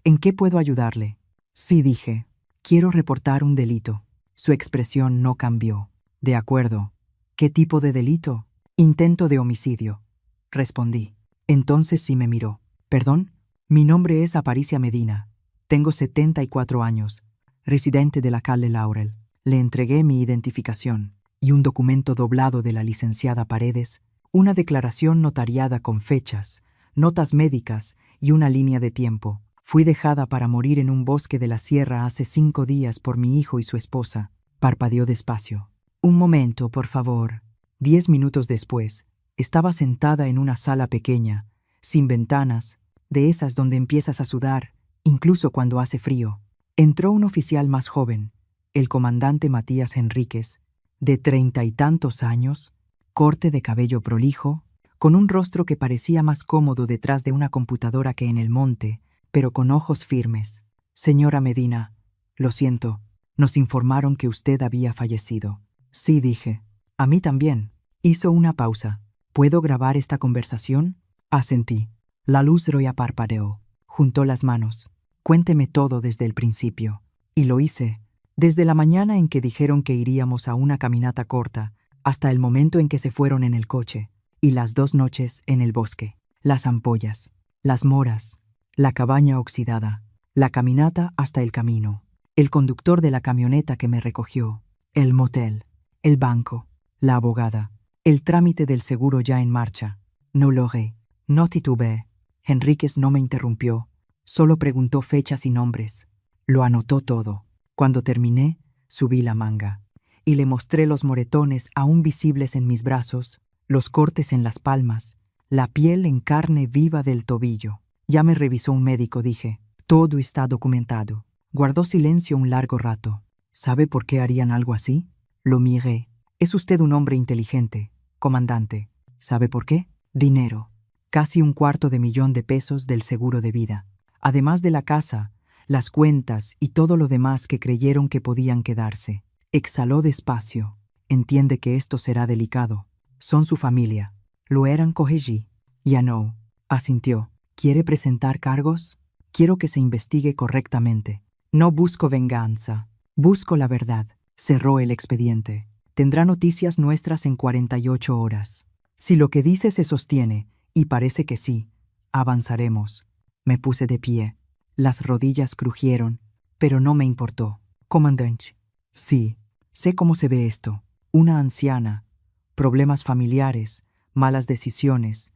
¿En qué puedo ayudarle? Sí, dije. Quiero reportar un delito. Su expresión no cambió. De acuerdo. ¿Qué tipo de delito? Intento de homicidio. Respondí. Entonces sí me miró. ¿Perdón? Mi nombre es Aparicia Medina. Tengo 74 años. Residente de la calle Laurel. Le entregué mi identificación y un documento doblado de la licenciada Paredes, una declaración notariada con fechas, notas médicas y una línea de tiempo. Fui dejada para morir en un bosque de la sierra hace 5 días por mi hijo y su esposa. Parpadeó despacio. Un momento, por favor. 10 minutos después, estaba sentada en una sala pequeña, sin ventanas, de esas donde empiezas a sudar, incluso cuando hace frío. Entró un oficial más joven, el comandante Matías Enríquez, de 30 y tantos años, corte de cabello prolijo, con un rostro que parecía más cómodo detrás de una computadora que en el monte, pero con ojos firmes. Señora Medina, lo siento, nos informaron que usted había fallecido. Sí, dije. A mí también. Hizo una pausa. ¿Puedo grabar esta conversación? Asentí. La luz roja parpadeó. Juntó las manos. Cuénteme todo desde el principio. Y lo hice. Desde la mañana en que dijeron que iríamos a una caminata corta, hasta el momento en que se fueron en el coche, y las 2 noches en el bosque. Las ampollas, las moras, la cabaña oxidada, la caminata hasta el camino, el conductor de la camioneta que me recogió, el motel, el banco, la abogada, el trámite del seguro ya en marcha. No logré, no titubeé. Enríquez no me interrumpió, solo preguntó fechas y nombres. Lo anotó todo. Cuando terminé, subí la manga y le mostré los moretones aún visibles en mis brazos, los cortes en las palmas, la piel en carne viva del tobillo. Ya me revisó un médico, dije. Todo está documentado. Guardó silencio un largo rato. ¿Sabe por qué harían algo así? Lo miré. Es usted un hombre inteligente, comandante. ¿Sabe por qué? Dinero. Casi $250,000 del seguro de vida. Además de la casa, las cuentas y todo lo demás que creyeron que podían quedarse. Exhaló despacio. Entiende que esto será delicado. Son su familia. Lo eran, corregí. Ya no. Asintió. ¿Quiere presentar cargos? Quiero que se investigue correctamente. No busco venganza. Busco la verdad. Cerró el expediente. Tendrá noticias nuestras en 48 horas. Si lo que dice se sostiene, y parece que sí, avanzaremos. Me puse de pie. Las rodillas crujieron, pero no me importó. Comandante. Sí, sé cómo se ve esto. Una anciana, problemas familiares, malas decisiones,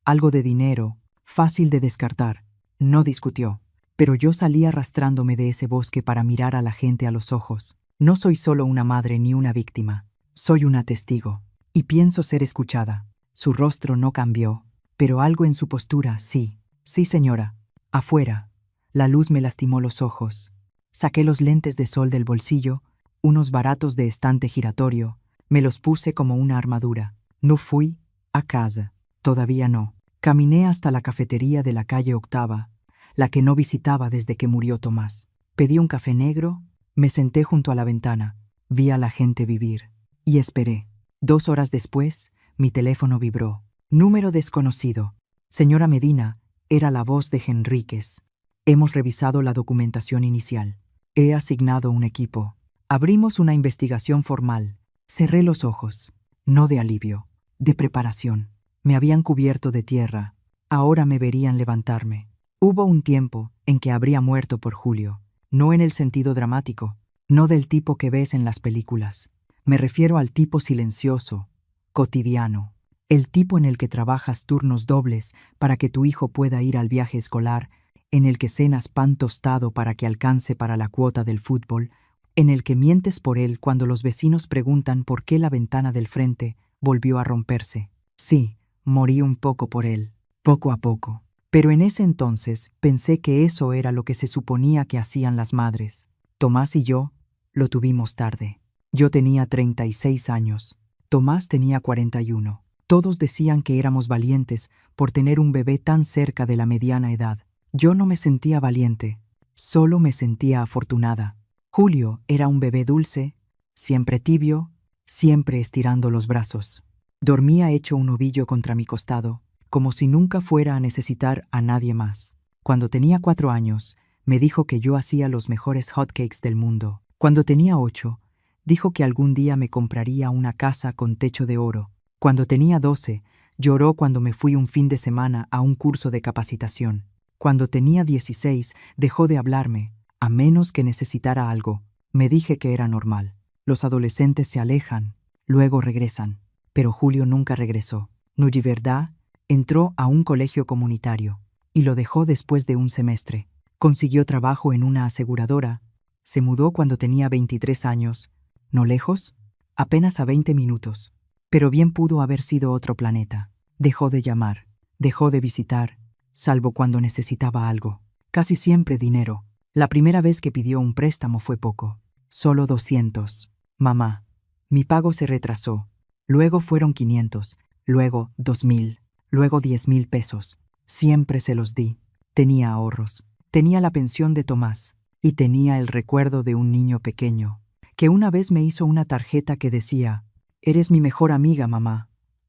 algo de dinero, fácil de descartar. No discutió, pero yo salí arrastrándome de ese bosque para mirar a la gente a los ojos. No soy solo una madre ni una víctima, soy una testigo, y pienso ser escuchada. Su rostro no cambió, pero algo en su postura sí. Sí, señora. Afuera. La luz me lastimó los ojos. Saqué los lentes de sol del bolsillo, unos baratos de estante giratorio, me los puse como una armadura. No fui a casa. Todavía no. Caminé hasta la cafetería de la calle Octava, la que no visitaba desde que murió Tomás. Pedí un café negro, me senté junto a la ventana, vi a la gente vivir y esperé. 2 horas después, mi teléfono vibró. Número desconocido. Señora Medina, era la voz de Henríquez. Hemos revisado la documentación inicial. He asignado un equipo. Abrimos una investigación formal. Cerré los ojos. No de alivio, de preparación. Me habían cubierto de tierra. Ahora me verían levantarme. Hubo un tiempo en que habría muerto por Julio. No en el sentido dramático, no del tipo que ves en las películas. Me refiero al tipo silencioso, cotidiano. El tipo en el que trabajas turnos dobles para que tu hijo pueda ir al viaje escolar, en el que cenas pan tostado para que alcance para la cuota del fútbol, en el que mientes por él cuando los vecinos preguntan por qué la ventana del frente volvió a romperse. Sí, morí un poco por él, poco a poco. Pero en ese entonces pensé que eso era lo que se suponía que hacían las madres. Tomás y yo lo tuvimos tarde. Yo tenía 36 años. Tomás tenía 41. Todos decían que éramos valientes por tener un bebé tan cerca de la mediana edad. Yo no me sentía valiente, solo me sentía afortunada. Julio era un bebé dulce, siempre tibio, siempre estirando los brazos. Dormía hecho un ovillo contra mi costado, como si nunca fuera a necesitar a nadie más. Cuando tenía 4 años, me dijo que yo hacía los mejores hotcakes del mundo. Cuando tenía 8, dijo que algún día me compraría una casa con techo de oro. Cuando tenía 12, lloró cuando me fui un fin de semana a un curso de capacitación. Cuando tenía 16, dejó de hablarme, a menos que necesitara algo. Me dije que era normal. Los adolescentes se alejan, luego regresan. Pero Julio nunca regresó. ¿verdad? Entró a un colegio comunitario y lo dejó después de un semestre. Consiguió trabajo en una aseguradora. Se mudó cuando tenía 23 años. ¿No lejos? Apenas a 20 minutos. Pero bien pudo haber sido otro planeta. Dejó de llamar, dejó de visitar, salvo cuando necesitaba algo. Casi siempre dinero. La primera vez que pidió un préstamo fue poco. Solo 200. Mamá, mi pago se retrasó. Luego fueron 500, luego 2,000, luego 10,000 pesos. Siempre se los di. Tenía ahorros. Tenía la pensión de Tomás. Y tenía el recuerdo de un niño pequeño, que una vez me hizo una tarjeta que decía: «Eres mi mejor amiga, mamá.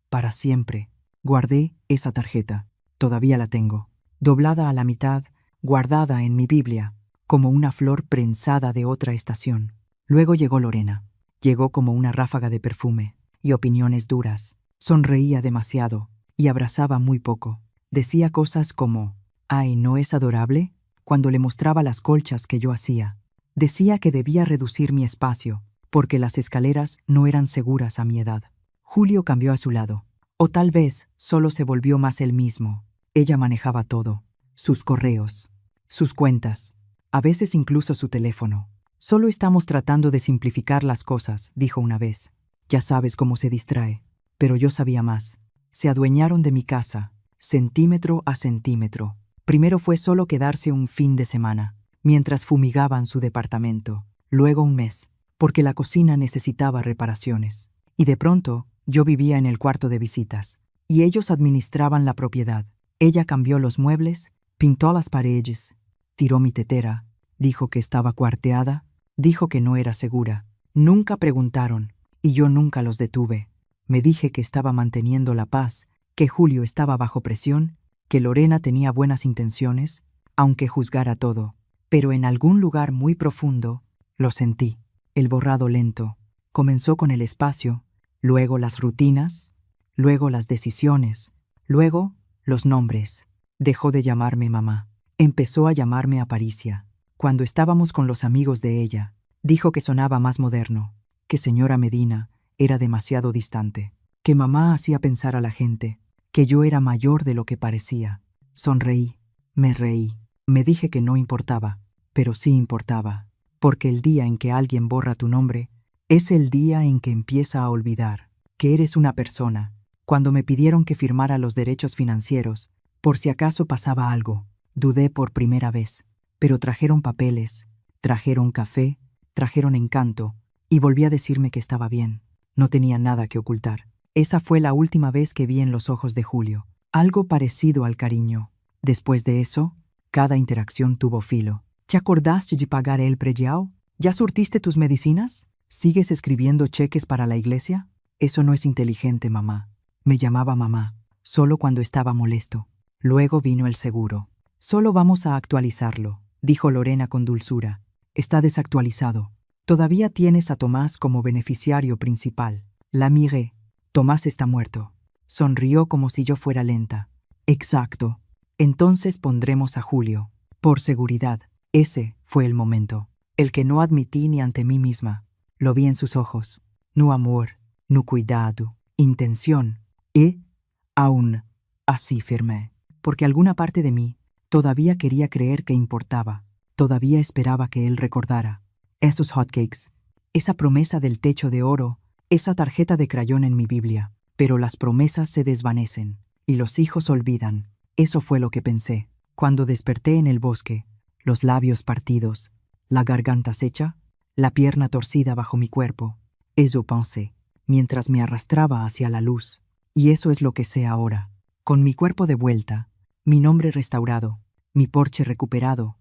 Para siempre». Guardé esa tarjeta. Todavía la tengo. Doblada a la mitad, guardada en mi Biblia, como una flor prensada de otra estación. Luego llegó Lorena. Llegó como una ráfaga de perfume y opiniones duras. Sonreía demasiado y abrazaba muy poco. Decía cosas como: «Ay, ¿no es adorable?», cuando le mostraba las colchas que yo hacía. Decía que debía reducir mi espacio, porque las escaleras no eran seguras a mi edad. Julio cambió a su lado. O tal vez solo se volvió más él mismo. Ella manejaba todo. Sus correos, sus cuentas, a veces incluso su teléfono. «Solo estamos tratando de simplificar las cosas», dijo una vez. «Ya sabes cómo se distrae». Pero yo sabía más. Se adueñaron de mi casa, centímetro a centímetro. Primero fue solo quedarse un fin de semana, mientras fumigaban su departamento. Luego un mes, porque la cocina necesitaba reparaciones. Y de pronto, yo vivía en el cuarto de visitas, y ellos administraban la propiedad. Ella cambió los muebles, pintó las paredes, tiró mi tetera, dijo que estaba cuarteada, dijo que no era segura. Nunca preguntaron, y yo nunca los detuve. Me dije que estaba manteniendo la paz, que Julio estaba bajo presión, que Lorena tenía buenas intenciones, aunque juzgara todo. Pero en algún lugar muy profundo, lo sentí. El borrado lento. Comenzó con el espacio, luego las rutinas, luego las decisiones, luego los nombres. Dejó de llamarme mamá. Empezó a llamarme Aparicia. Cuando estábamos con los amigos de ella, dijo que sonaba más moderno, que señora Medina era demasiado distante, que mamá hacía pensar a la gente que yo era mayor de lo que parecía. Sonreí, me reí, me dije que no importaba, pero sí importaba, porque el día en que alguien borra tu nombre es el día en que empieza a olvidar que eres una persona. Cuando me pidieron que firmara los derechos financieros, por si acaso pasaba algo, dudé por primera vez, pero trajeron papeles, trajeron café, trajeron Encanto, y volví a decirme que estaba bien. No tenía nada que ocultar. Esa fue la última vez que vi en los ojos de Julio algo parecido al cariño. Después de eso, cada interacción tuvo filo. ¿Te acordaste de pagar el predial? ¿Ya surtiste tus medicinas? ¿Sigues escribiendo cheques para la iglesia? Eso no es inteligente, mamá. Me llamaba mamá, solo cuando estaba molesto. Luego vino el seguro. Solo vamos a actualizarlo, dijo Lorena con dulzura. Está desactualizado. Todavía tienes a Tomás como beneficiario principal. La miré. Tomás está muerto. Sonrió como si yo fuera lenta. Exacto. Entonces pondremos a Julio. Por seguridad. Ese fue el momento. El que no admití ni ante mí misma. Lo vi en sus ojos. No amor, no cuidado, intención. Y, aún, así firmé. Porque alguna parte de mí todavía quería creer que importaba. Todavía esperaba que él recordara. Esos hotcakes, esa promesa del techo de oro, esa tarjeta de crayón en mi Biblia. Pero las promesas se desvanecen, y los hijos olvidan. Eso fue lo que pensé. Cuando desperté en el bosque, los labios partidos, la garganta seca, la pierna torcida bajo mi cuerpo. Eso pensé, mientras me arrastraba hacia la luz. Y eso es lo que sé ahora. Con mi cuerpo de vuelta, mi nombre restaurado, mi porche recuperado.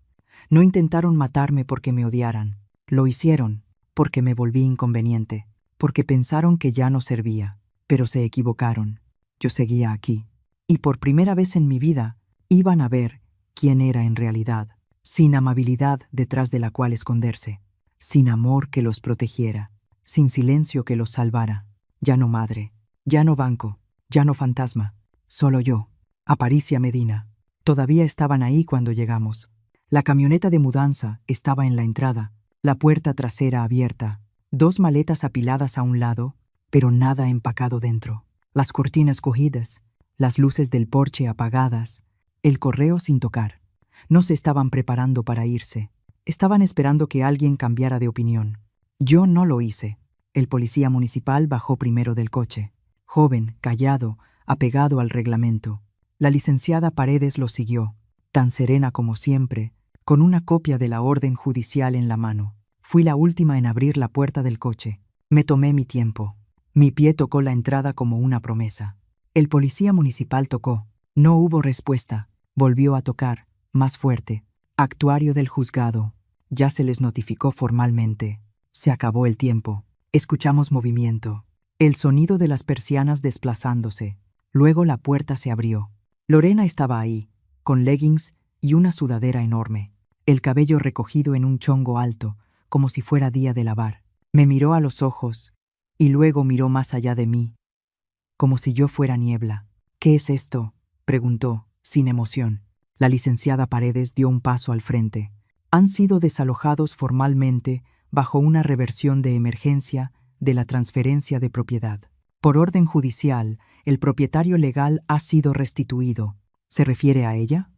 No intentaron matarme porque me odiaran. Lo hicieron porque me volví inconveniente, porque pensaron que ya no servía, pero se equivocaron. Yo seguía aquí, y por primera vez en mi vida iban a ver quién era en realidad, sin amabilidad detrás de la cual esconderse, sin amor que los protegiera, sin silencio que los salvara. Ya no madre, ya no banco, ya no fantasma, solo yo, Aparicia Medina. Todavía estaban ahí cuando llegamos. La camioneta de mudanza estaba en la entrada, la puerta trasera abierta, 2 maletas apiladas a un lado, pero nada empacado dentro. Las cortinas cogidas, las luces del porche apagadas, el correo sin tocar. No se estaban preparando para irse. Estaban esperando que alguien cambiara de opinión. Yo no lo hice. El policía municipal bajó primero del coche. Joven, callado, apegado al reglamento. La licenciada Paredes lo siguió, tan serena como siempre, con una copia de la orden judicial en la mano. Fui la última en abrir la puerta del coche. Me tomé mi tiempo. Mi pie tocó la entrada como una promesa. El policía municipal tocó. No hubo respuesta. Volvió a tocar, más fuerte. Actuario del juzgado. Ya se les notificó formalmente. Se acabó el tiempo. Escuchamos movimiento. El sonido de las persianas desplazándose. Luego la puerta se abrió. Lorena estaba ahí, con leggings y una sudadera enorme. El cabello recogido en un chongo alto, como si fuera día de lavar. Me miró a los ojos y luego miró más allá de mí, como si yo fuera niebla. ¿Qué es esto?, preguntó, sin emoción. La licenciada Paredes dio un paso al frente. Han sido desalojados formalmente bajo una reversión de emergencia de la transferencia de propiedad. Por orden judicial, el propietario legal ha sido restituido. ¿Se refiere a ella?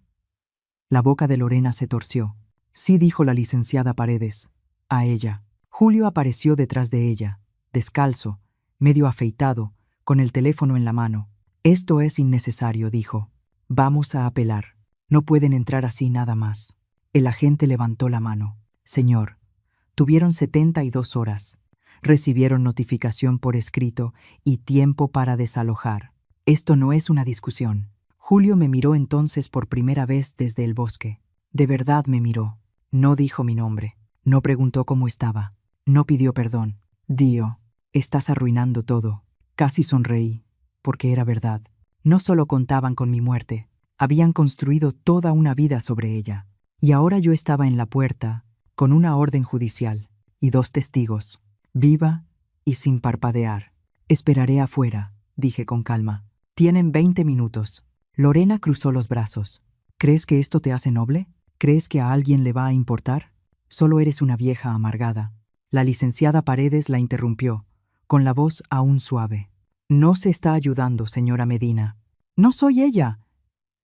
La boca de Lorena se torció. Sí, dijo la licenciada Paredes. A ella. Julio apareció detrás de ella, descalzo, medio afeitado, con el teléfono en la mano. Esto es innecesario, dijo. Vamos a apelar. No pueden entrar así nada más. El agente levantó la mano. Señor, tuvieron 72 horas. Recibieron notificación por escrito y tiempo para desalojar. Esto no es una discusión. Julio me miró entonces por primera vez desde el bosque. De verdad me miró. No dijo mi nombre. No preguntó cómo estaba. No pidió perdón. Dio, estás arruinando todo. Casi sonreí, porque era verdad. No solo contaban con mi muerte, habían construido toda una vida sobre ella. Y ahora yo estaba en la puerta, con una orden judicial y 2 testigos, viva y sin parpadear. Esperaré afuera, dije con calma. Tienen 20 minutos. Lorena cruzó los brazos. ¿Crees que esto te hace noble? ¿Crees que a alguien le va a importar? Solo eres una vieja amargada. La licenciada Paredes la interrumpió, con la voz aún suave. No se está ayudando, señora Medina. No soy ella,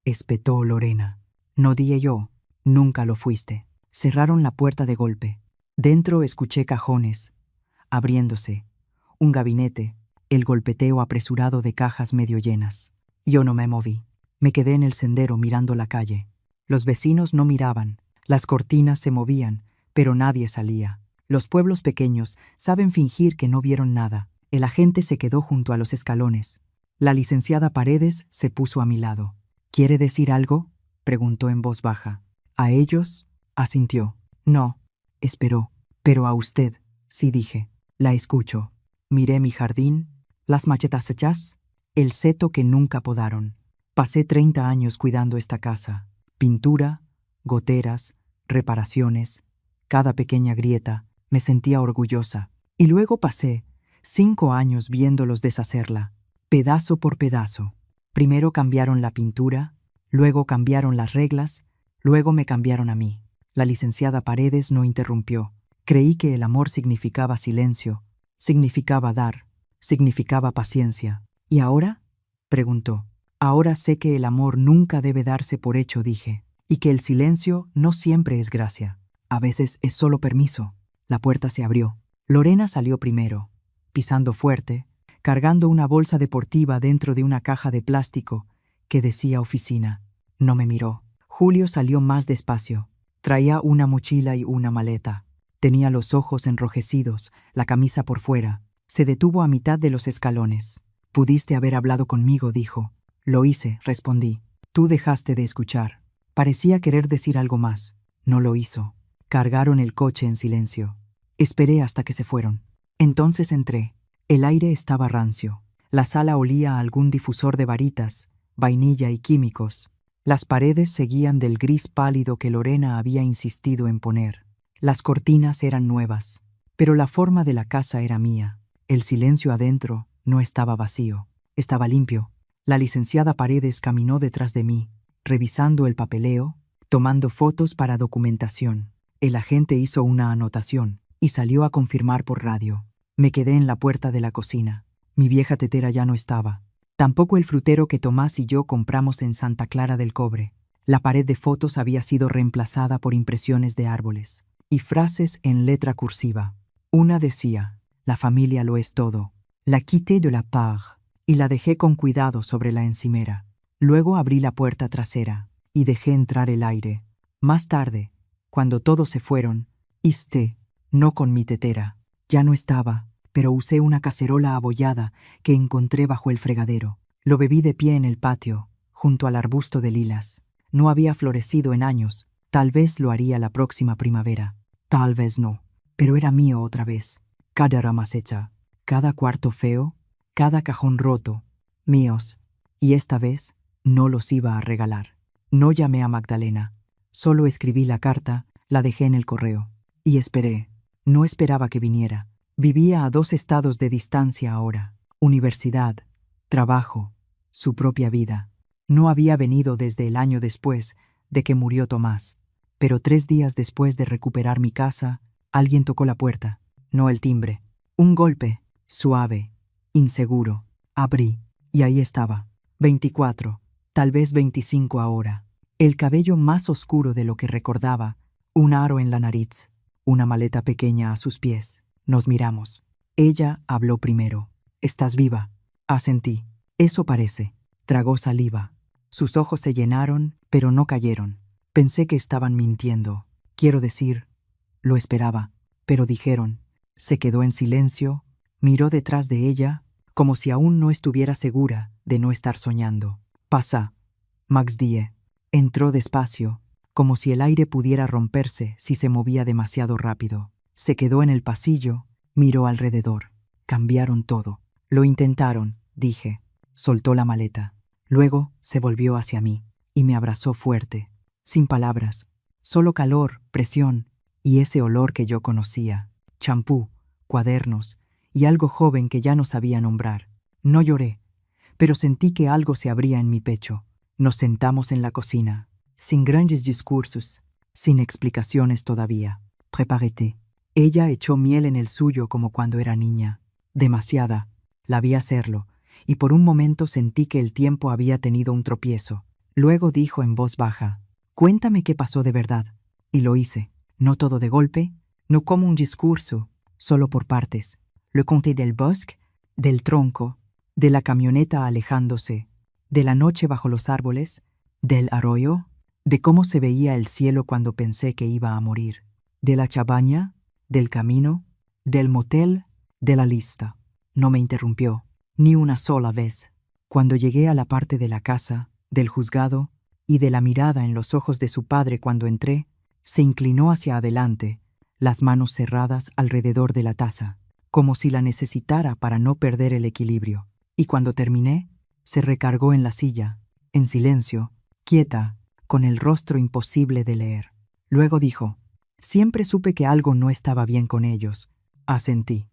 espetó Lorena. No dije yo. Nunca lo fuiste. Cerraron la puerta de golpe. Dentro escuché cajones, abriéndose, un gabinete, el golpeteo apresurado de cajas medio llenas. Yo no me moví. Me quedé en el sendero mirando la calle. Los vecinos no miraban. Las cortinas se movían, pero nadie salía. Los pueblos pequeños saben fingir que no vieron nada. El agente se quedó junto a los escalones. La licenciada Paredes se puso a mi lado. ¿Quiere decir algo?, preguntó en voz baja. ¿A ellos?, asintió. No, esperó. Pero a usted, sí, dije. La escucho. Miré mi jardín, las machetas hechas, el seto que nunca podaron. Pasé 30 años cuidando esta casa. Pintura, goteras, reparaciones, cada pequeña grieta. Me sentía orgullosa. Y luego pasé 5 años viéndolos deshacerla, pedazo por pedazo. Primero cambiaron la pintura, luego cambiaron las reglas, luego me cambiaron a mí. La licenciada Paredes no interrumpió. Creí que el amor significaba silencio, significaba dar, significaba paciencia. ¿Y ahora?, preguntó. Ahora sé que el amor nunca debe darse por hecho, dije, y que el silencio no siempre es gracia. A veces es solo permiso. La puerta se abrió. Lorena salió primero, pisando fuerte, cargando una bolsa deportiva dentro de una caja de plástico que decía oficina. No me miró. Julio salió más despacio. Traía una mochila y una maleta. Tenía los ojos enrojecidos, la camisa por fuera. Se detuvo a mitad de los escalones. «Pudiste haber hablado conmigo», dijo. «Lo hice», respondí. «Tú dejaste de escuchar». Parecía querer decir algo más. No lo hizo. Cargaron el coche en silencio. Esperé hasta que se fueron. Entonces entré. El aire estaba rancio. La sala olía a algún difusor de varitas, vainilla y químicos. Las paredes seguían del gris pálido que Lorena había insistido en poner. Las cortinas eran nuevas, pero la forma de la casa era mía. El silencio adentro no estaba vacío, estaba limpio. La licenciada Paredes caminó detrás de mí, revisando el papeleo, tomando fotos para documentación. El agente hizo una anotación y salió a confirmar por radio. Me quedé en la puerta de la cocina. Mi vieja tetera ya no estaba. Tampoco el frutero que Tomás y yo compramos en Santa Clara del Cobre. La pared de fotos había sido reemplazada por impresiones de árboles y frases en letra cursiva. Una decía: «La familia lo es todo». La quité de la part y la dejé con cuidado sobre la encimera. Luego abrí la puerta trasera y dejé entrar el aire. Más tarde, cuando todos se fueron, isté, no con mi tetera. Ya no estaba, pero usé una cacerola abollada que encontré bajo el fregadero. Lo bebí de pie en el patio, junto al arbusto de lilas. No había florecido en años. Tal vez lo haría la próxima primavera. Tal vez no. Pero era mío otra vez. Cada rama seca, cada cuarto feo, cada cajón roto, míos. Y esta vez no los iba a regalar. No llamé a Magdalena. Solo escribí la carta, la dejé en el correo. Y esperé. No esperaba que viniera. Vivía a 2 estados de distancia ahora. Universidad, trabajo, su propia vida. No había venido desde el año después de que murió Tomás. Pero 3 días después de recuperar mi casa, alguien tocó la puerta. No el timbre. Un golpe, suave, inseguro. Abrí, y ahí estaba. 24, tal vez 25 ahora. El cabello más oscuro de lo que recordaba, un aro en la nariz, una maleta pequeña a sus pies. Nos miramos. Ella habló primero. «¿Estás viva?». Asentí. Eso parece. Tragó saliva. Sus ojos se llenaron, pero no cayeron. Pensé que estaban mintiendo. Quiero decir, lo esperaba. Pero dijeron. Se quedó en silencio, miró detrás de ella, como si aún no estuviera segura de no estar soñando. Pasa. Max die. Entró despacio, como si el aire pudiera romperse si se movía demasiado rápido. Se quedó en el pasillo, miró alrededor. Cambiaron todo. Lo intentaron, dije. Soltó la maleta. Luego se volvió hacia mí y me abrazó fuerte, sin palabras, solo calor, presión y ese olor que yo conocía. Champú, cuadernos y algo joven que ya no sabía nombrar. No lloré, pero sentí que algo se abría en mi pecho. Nos sentamos en la cocina, sin grandes discursos, sin explicaciones todavía. Prepárate. Ella echó miel en el suyo como cuando era niña. Demasiada. La vi hacerlo, y por un momento sentí que el tiempo había tenido un tropiezo. Luego dijo en voz baja, «Cuéntame qué pasó de verdad». Y lo hice. No todo de golpe, no como un discurso, solo por partes. Le conté del bosque, del tronco, de la camioneta alejándose, de la noche bajo los árboles, del arroyo, de cómo se veía el cielo cuando pensé que iba a morir, de la chabaña, del camino, del motel, de la lista. No me interrumpió, ni una sola vez. Cuando llegué a la parte de la casa, del juzgado y de la mirada en los ojos de su padre cuando entré, se inclinó hacia adelante, las manos cerradas alrededor de la taza, como si la necesitara para no perder el equilibrio. Y cuando terminé, se recargó en la silla, en silencio, quieta, con el rostro imposible de leer. Luego dijo, «Siempre supe que algo no estaba bien con ellos». Asentí.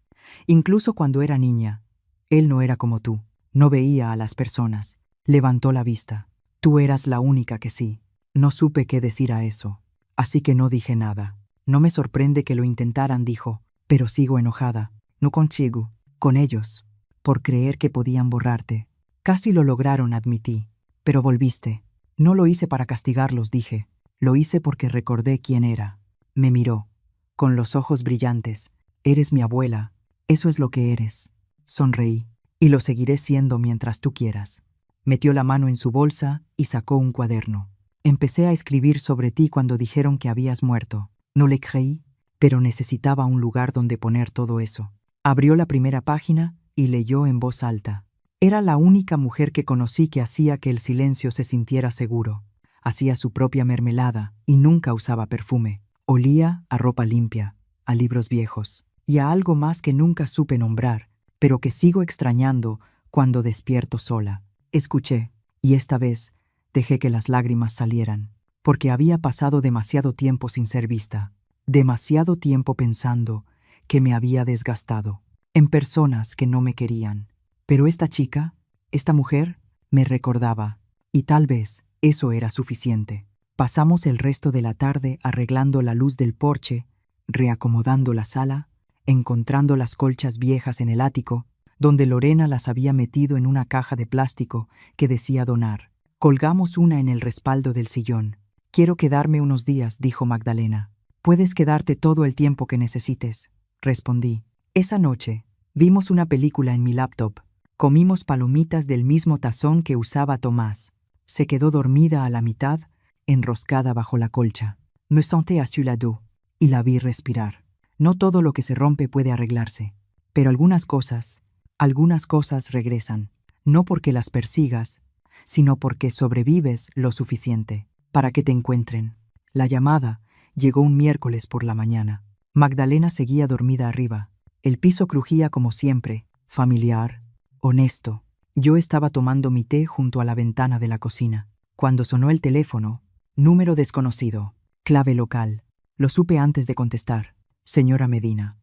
Incluso cuando era niña, él no era como tú, no veía a las personas. Levantó la vista. Tú eras la única que sí. No supe qué decir a eso, así que no dije nada. No me sorprende que lo intentaran, dijo, pero sigo enojada. No contigo, con ellos, por creer que podían borrarte. Casi lo lograron, admití, pero volviste. No lo hice para castigarlos, dije. Lo hice porque recordé quién era. Me miró, con los ojos brillantes. Eres mi abuela, eso es lo que eres. Sonreí, y lo seguiré siendo mientras tú quieras. Metió la mano en su bolsa y sacó un cuaderno. Empecé a escribir sobre ti cuando dijeron que habías muerto. No le creí, pero necesitaba un lugar donde poner todo eso. Abrió la primera página y leyó en voz alta. Era la única mujer que conocí que hacía que el silencio se sintiera seguro. Hacía su propia mermelada y nunca usaba perfume. Olía a ropa limpia, a libros viejos y a algo más que nunca supe nombrar, pero que sigo extrañando cuando despierto sola. Escuché, y esta vez dejé que las lágrimas salieran, porque había pasado demasiado tiempo sin ser vista, demasiado tiempo pensando que me había desgastado, en personas que no me querían. Pero esta chica, esta mujer, me recordaba, y tal vez eso era suficiente. Pasamos el resto de la tarde arreglando la luz del porche, reacomodando la sala, encontrando las colchas viejas en el ático, donde Lorena las había metido en una caja de plástico que decía donar. Colgamos una en el respaldo del sillón. «Quiero quedarme unos días», dijo Magdalena. «Puedes quedarte todo el tiempo que necesites», respondí. Esa noche, vimos una película en mi laptop. Comimos palomitas del mismo tazón que usaba Tomás. Se quedó dormida a la mitad, enroscada bajo la colcha. Me senté a su lado y la vi respirar. No todo lo que se rompe puede arreglarse, pero algunas cosas regresan, no porque las persigas, sino porque sobrevives lo suficiente para que te encuentren. La llamada llegó un miércoles por la mañana. Magdalena seguía dormida arriba. El piso crujía como siempre, familiar, honesto. Yo estaba tomando mi té junto a la ventana de la cocina. Cuando sonó el teléfono, número desconocido, clave local. Lo supe antes de contestar. «Señora Medina,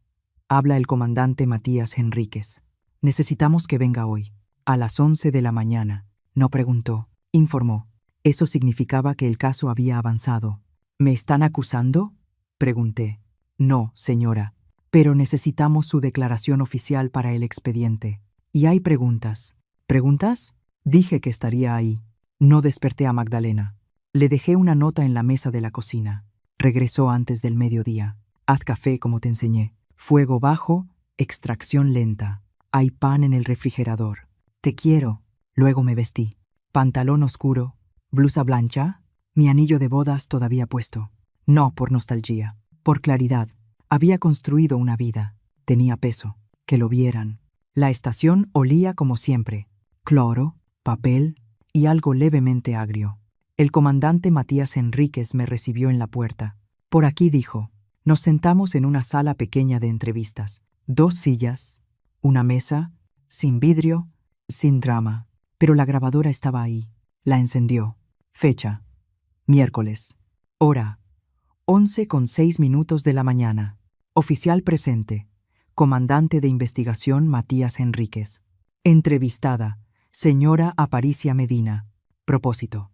habla el comandante Matías Henríquez. Necesitamos que venga hoy, a las 11 de la mañana». No preguntó, informó. Eso significaba que el caso había avanzado. «¿Me están acusando?», pregunté. «No, señora, pero necesitamos su declaración oficial para el expediente. Y hay preguntas». «¿Preguntas?». Dije que estaría ahí. No desperté a Magdalena. Le dejé una nota en la mesa de la cocina. Regresó antes del mediodía. «Haz café como te enseñé. Fuego bajo, extracción lenta. Hay pan en el refrigerador». Te quiero. Luego me vestí. Pantalón oscuro, blusa blanca, mi anillo de bodas todavía puesto. No por nostalgia, por claridad. Había construido una vida. Tenía peso. Que lo vieran. La estación olía como siempre. Cloro, papel y algo levemente agrio. El comandante Matías Enríquez me recibió en la puerta. Por aquí, dijo. Nos sentamos en una sala pequeña de entrevistas. 2 sillas, una mesa, sin vidrio, sin drama. Pero la grabadora estaba ahí. La encendió. Fecha: miércoles. Hora: 11:06 de la mañana. Oficial presente. Comandante de investigación Matías Enríquez. Entrevistada: señora Aparicia Medina. Propósito: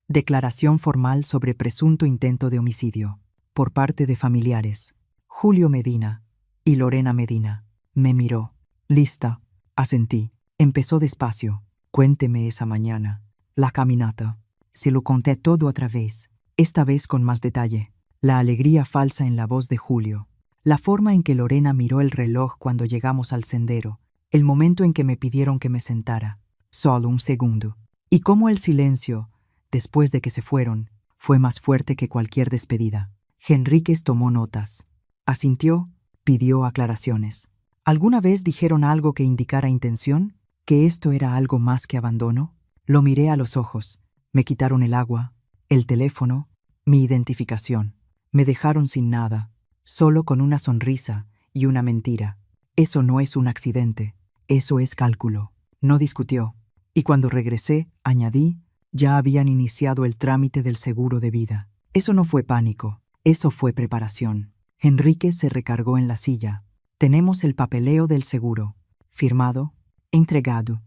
declaración formal sobre presunto intento de homicidio. Por parte de familiares. Julio Medina y Lorena Medina. Me miró. Lista. Asentí. Empezó despacio. Cuénteme esa mañana. La caminata. Se lo conté todo otra vez, esta vez con más detalle. La alegría falsa en la voz de Julio. La forma en que Lorena miró el reloj cuando llegamos al sendero. El momento en que me pidieron que me sentara. Solo un segundo. Y cómo el silencio, después de que se fueron, fue más fuerte que cualquier despedida. Enríquez tomó notas. Asintió, pidió aclaraciones. ¿Alguna vez dijeron algo que indicara intención? ¿Que esto era algo más que abandono? Lo miré a los ojos. Me quitaron el agua, el teléfono, mi identificación. Me dejaron sin nada, solo con una sonrisa y una mentira. Eso no es un accidente, eso es cálculo. No discutió. Y cuando regresé, añadí, ya habían iniciado el trámite del seguro de vida. Eso no fue pánico, eso fue preparación. Enríquez se recargó en la silla. Tenemos el papeleo del seguro. Firmado, entregado.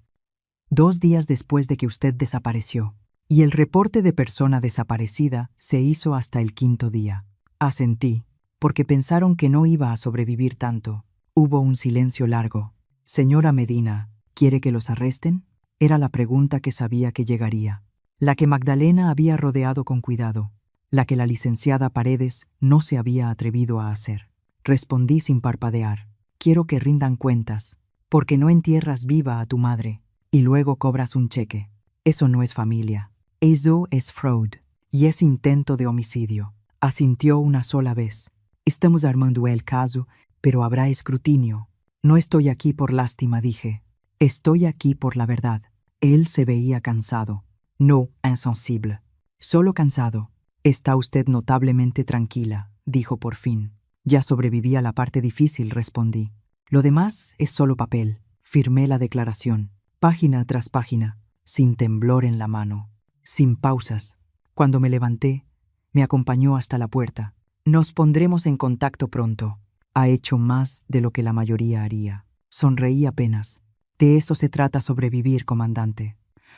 2 días después de que usted desapareció. Y el reporte de persona desaparecida se hizo hasta el 5.º día. Asentí, porque pensaron que no iba a sobrevivir tanto. Hubo un silencio largo. Señora Medina, ¿quiere que los arresten? Era la pregunta que sabía que llegaría. La que Magdalena había rodeado con cuidado. La que la licenciada Paredes no se había atrevido a hacer. Respondí sin parpadear. Quiero que rindan cuentas, porque no entierras viva a tu madre y luego cobras un cheque. Eso no es familia. Eso es fraud y es intento de homicidio. Asintió una sola vez. Estamos armando el caso, pero habrá escrutinio. No estoy aquí por lástima, dije. Estoy aquí por la verdad. Él se veía cansado. No insensible. Solo cansado. Está usted notablemente tranquila, dijo por fin. Ya sobreviví a la parte difícil, respondí. Lo demás es solo papel. Firmé la declaración, página tras página, sin temblor en la mano, sin pausas. Cuando me levanté, me acompañó hasta la puerta. Nos pondremos en contacto pronto. Ha hecho más de lo que la mayoría haría. Sonreí apenas. De eso se trata sobrevivir, comandante.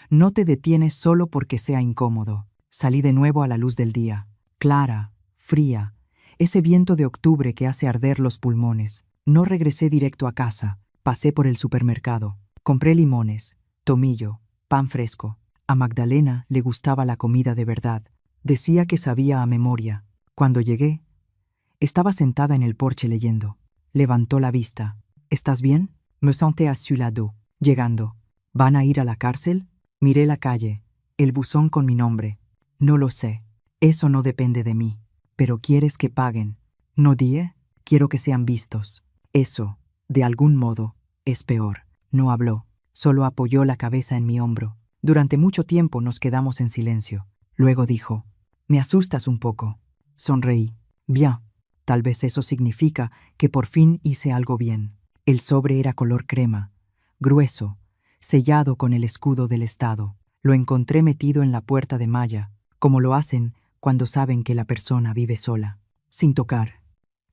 No te detienes solo porque sea incómodo. Salí de nuevo a la luz del día, clara, fría, ese viento de octubre que hace arder los pulmones. No regresé directo a casa, pasé por el supermercado, compré limones, tomillo, pan fresco. A Magdalena le gustaba la comida de verdad, decía que sabía a memoria. Cuando llegué, estaba sentada en el porche leyendo. Levantó la vista. ¿Estás bien? Me senté a su lado. Llegando. ¿Van a ir a la cárcel? Miré la calle, el buzón con mi nombre. No lo sé. Eso no depende de mí. Pero quieres que paguen. No die, quiero que sean vistos. Eso, de algún modo, es peor. No habló. Solo apoyó la cabeza en mi hombro. Durante mucho tiempo nos quedamos en silencio. Luego dijo, «Me asustas un poco». Sonreí. «Bien. Tal vez eso significa que por fin hice algo bien». El sobre era color crema, grueso, sellado con el escudo del Estado. Lo encontré metido en la puerta de malla, como lo hacen cuando saben que la persona vive sola, sin tocar,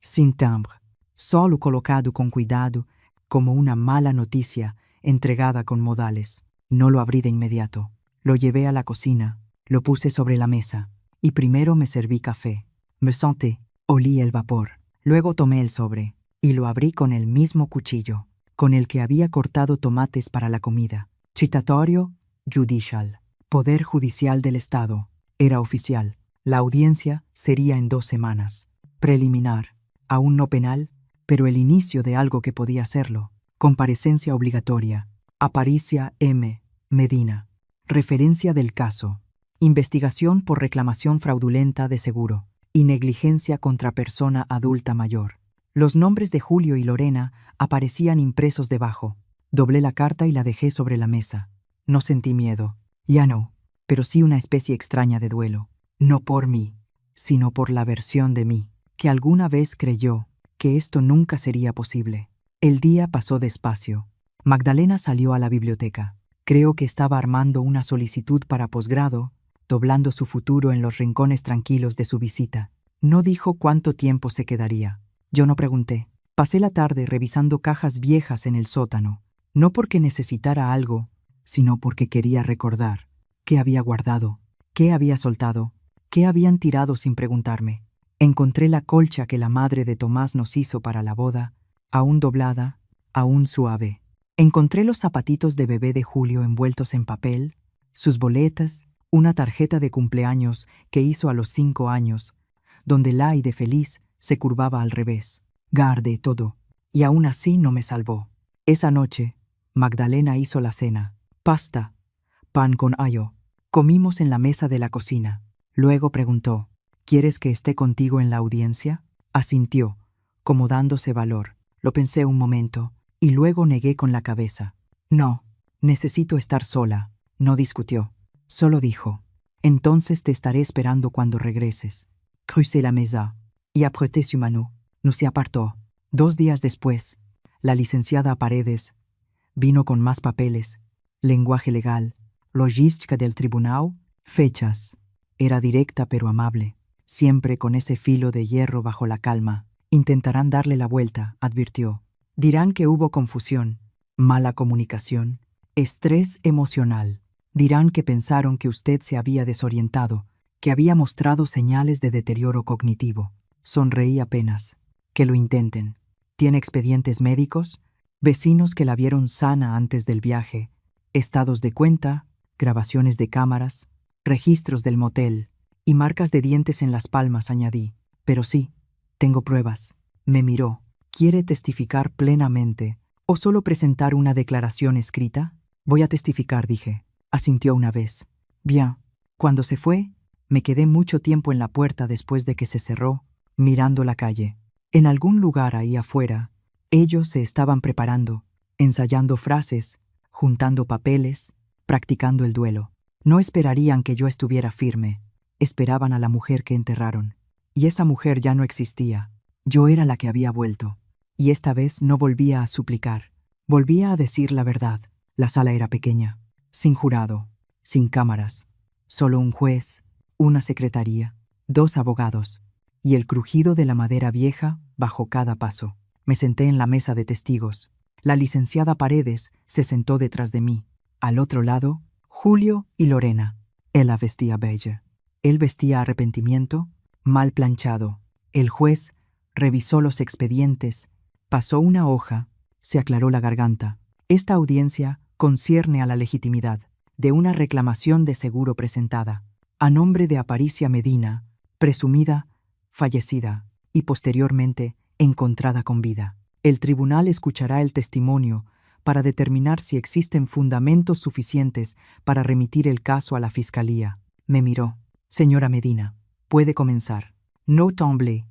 sin timbre, solo colocado con cuidado, como una mala noticia entregada con modales. No lo abrí de inmediato. Lo llevé a la cocina, lo puse sobre la mesa, y primero me serví café. Me senté, olí el vapor. Luego tomé el sobre, y lo abrí con el mismo cuchillo, con el que había cortado tomates para la comida. Citatorio judicial. Poder judicial del Estado. Era oficial. La audiencia sería en 2 semanas. Preliminar. Aún no penal, pero el inicio de algo que podía serlo. Comparecencia obligatoria. Aparicia M. Medina. Referencia del caso. Investigación por reclamación fraudulenta de seguro y negligencia contra persona adulta mayor. Los nombres de Julio y Lorena aparecían impresos debajo. Doblé la carta y la dejé sobre la mesa. No sentí miedo. Ya no, pero sí una especie extraña de duelo. No por mí, sino por la versión de mí, que alguna vez creyó que esto nunca sería posible. El día pasó despacio. Magdalena salió a la biblioteca. Creo que estaba armando una solicitud para posgrado, doblando su futuro en los rincones tranquilos de su visita. No dijo cuánto tiempo se quedaría. Yo no pregunté. Pasé la tarde revisando cajas viejas en el sótano, no porque necesitara algo, sino porque quería recordar qué había guardado, qué había soltado, qué habían tirado sin preguntarme. Encontré la colcha que la madre de Tomás nos hizo para la boda, aún doblada, aún suave. Encontré los zapatitos de bebé de Julio envueltos en papel, sus boletas, una tarjeta de cumpleaños que hizo a los 5 años, donde la I de feliz se curvaba al revés. Guardé todo, y aún así no me salvó. Esa noche, Magdalena hizo la cena. Pasta, pan con ayo. Comimos en la mesa de la cocina. Luego preguntó, ¿quieres que esté contigo en la audiencia? Asintió, como dándose valor. Lo pensé un momento, y luego negué con la cabeza. No, necesito estar sola. No discutió. Solo dijo, entonces te estaré esperando cuando regreses. Crucé la mesa y apreté su mano. No se apartó. 2 días después, la licenciada Paredes vino con más papeles, lenguaje legal, logística del tribunal, fechas. Era directa pero amable, siempre con ese filo de hierro bajo la calma. Intentarán darle la vuelta, advirtió. Dirán que hubo confusión, mala comunicación, estrés emocional. Dirán que pensaron que usted se había desorientado, que había mostrado señales de deterioro cognitivo. Sonreí apenas. Que lo intenten. ¿Tiene expedientes médicos? Vecinos que la vieron sana antes del viaje, estados de cuenta, grabaciones de cámaras, registros del motel y marcas de dientes en las palmas, añadí. Pero sí, tengo pruebas. Me miró. ¿Quiere testificar plenamente o solo presentar una declaración escrita? Voy a testificar, dije. Asintió una vez. Bien. Cuando se fue, me quedé mucho tiempo en la puerta después de que se cerró, mirando la calle. En algún lugar ahí afuera, ellos se estaban preparando, ensayando frases, juntando papeles, practicando el duelo. No esperarían que yo estuviera firme. Esperaban a la mujer que enterraron. Y esa mujer ya no existía. Yo era la que había vuelto. Y esta vez no volvía a suplicar. Volvía a decir la verdad. La sala era pequeña, sin jurado, sin cámaras. Solo un juez, una secretaría, 2 abogados, y el crujido de la madera vieja bajo cada paso. Me senté en la mesa de testigos. La licenciada Paredes se sentó detrás de mí. Al otro lado, Julio y Lorena. Ella vestía beige. Él vestía arrepentimiento, mal planchado. El juez revisó los expedientes, pasó una hoja, se aclaró la garganta. Esta audiencia concierne a la legitimidad de una reclamación de seguro presentada a nombre de Aparicia Medina, presumida fallecida y posteriormente encontrada con vida. El tribunal escuchará el testimonio para determinar si existen fundamentos suficientes para remitir el caso a la fiscalía. Me miró. Señora Medina, puede comenzar. No temblé,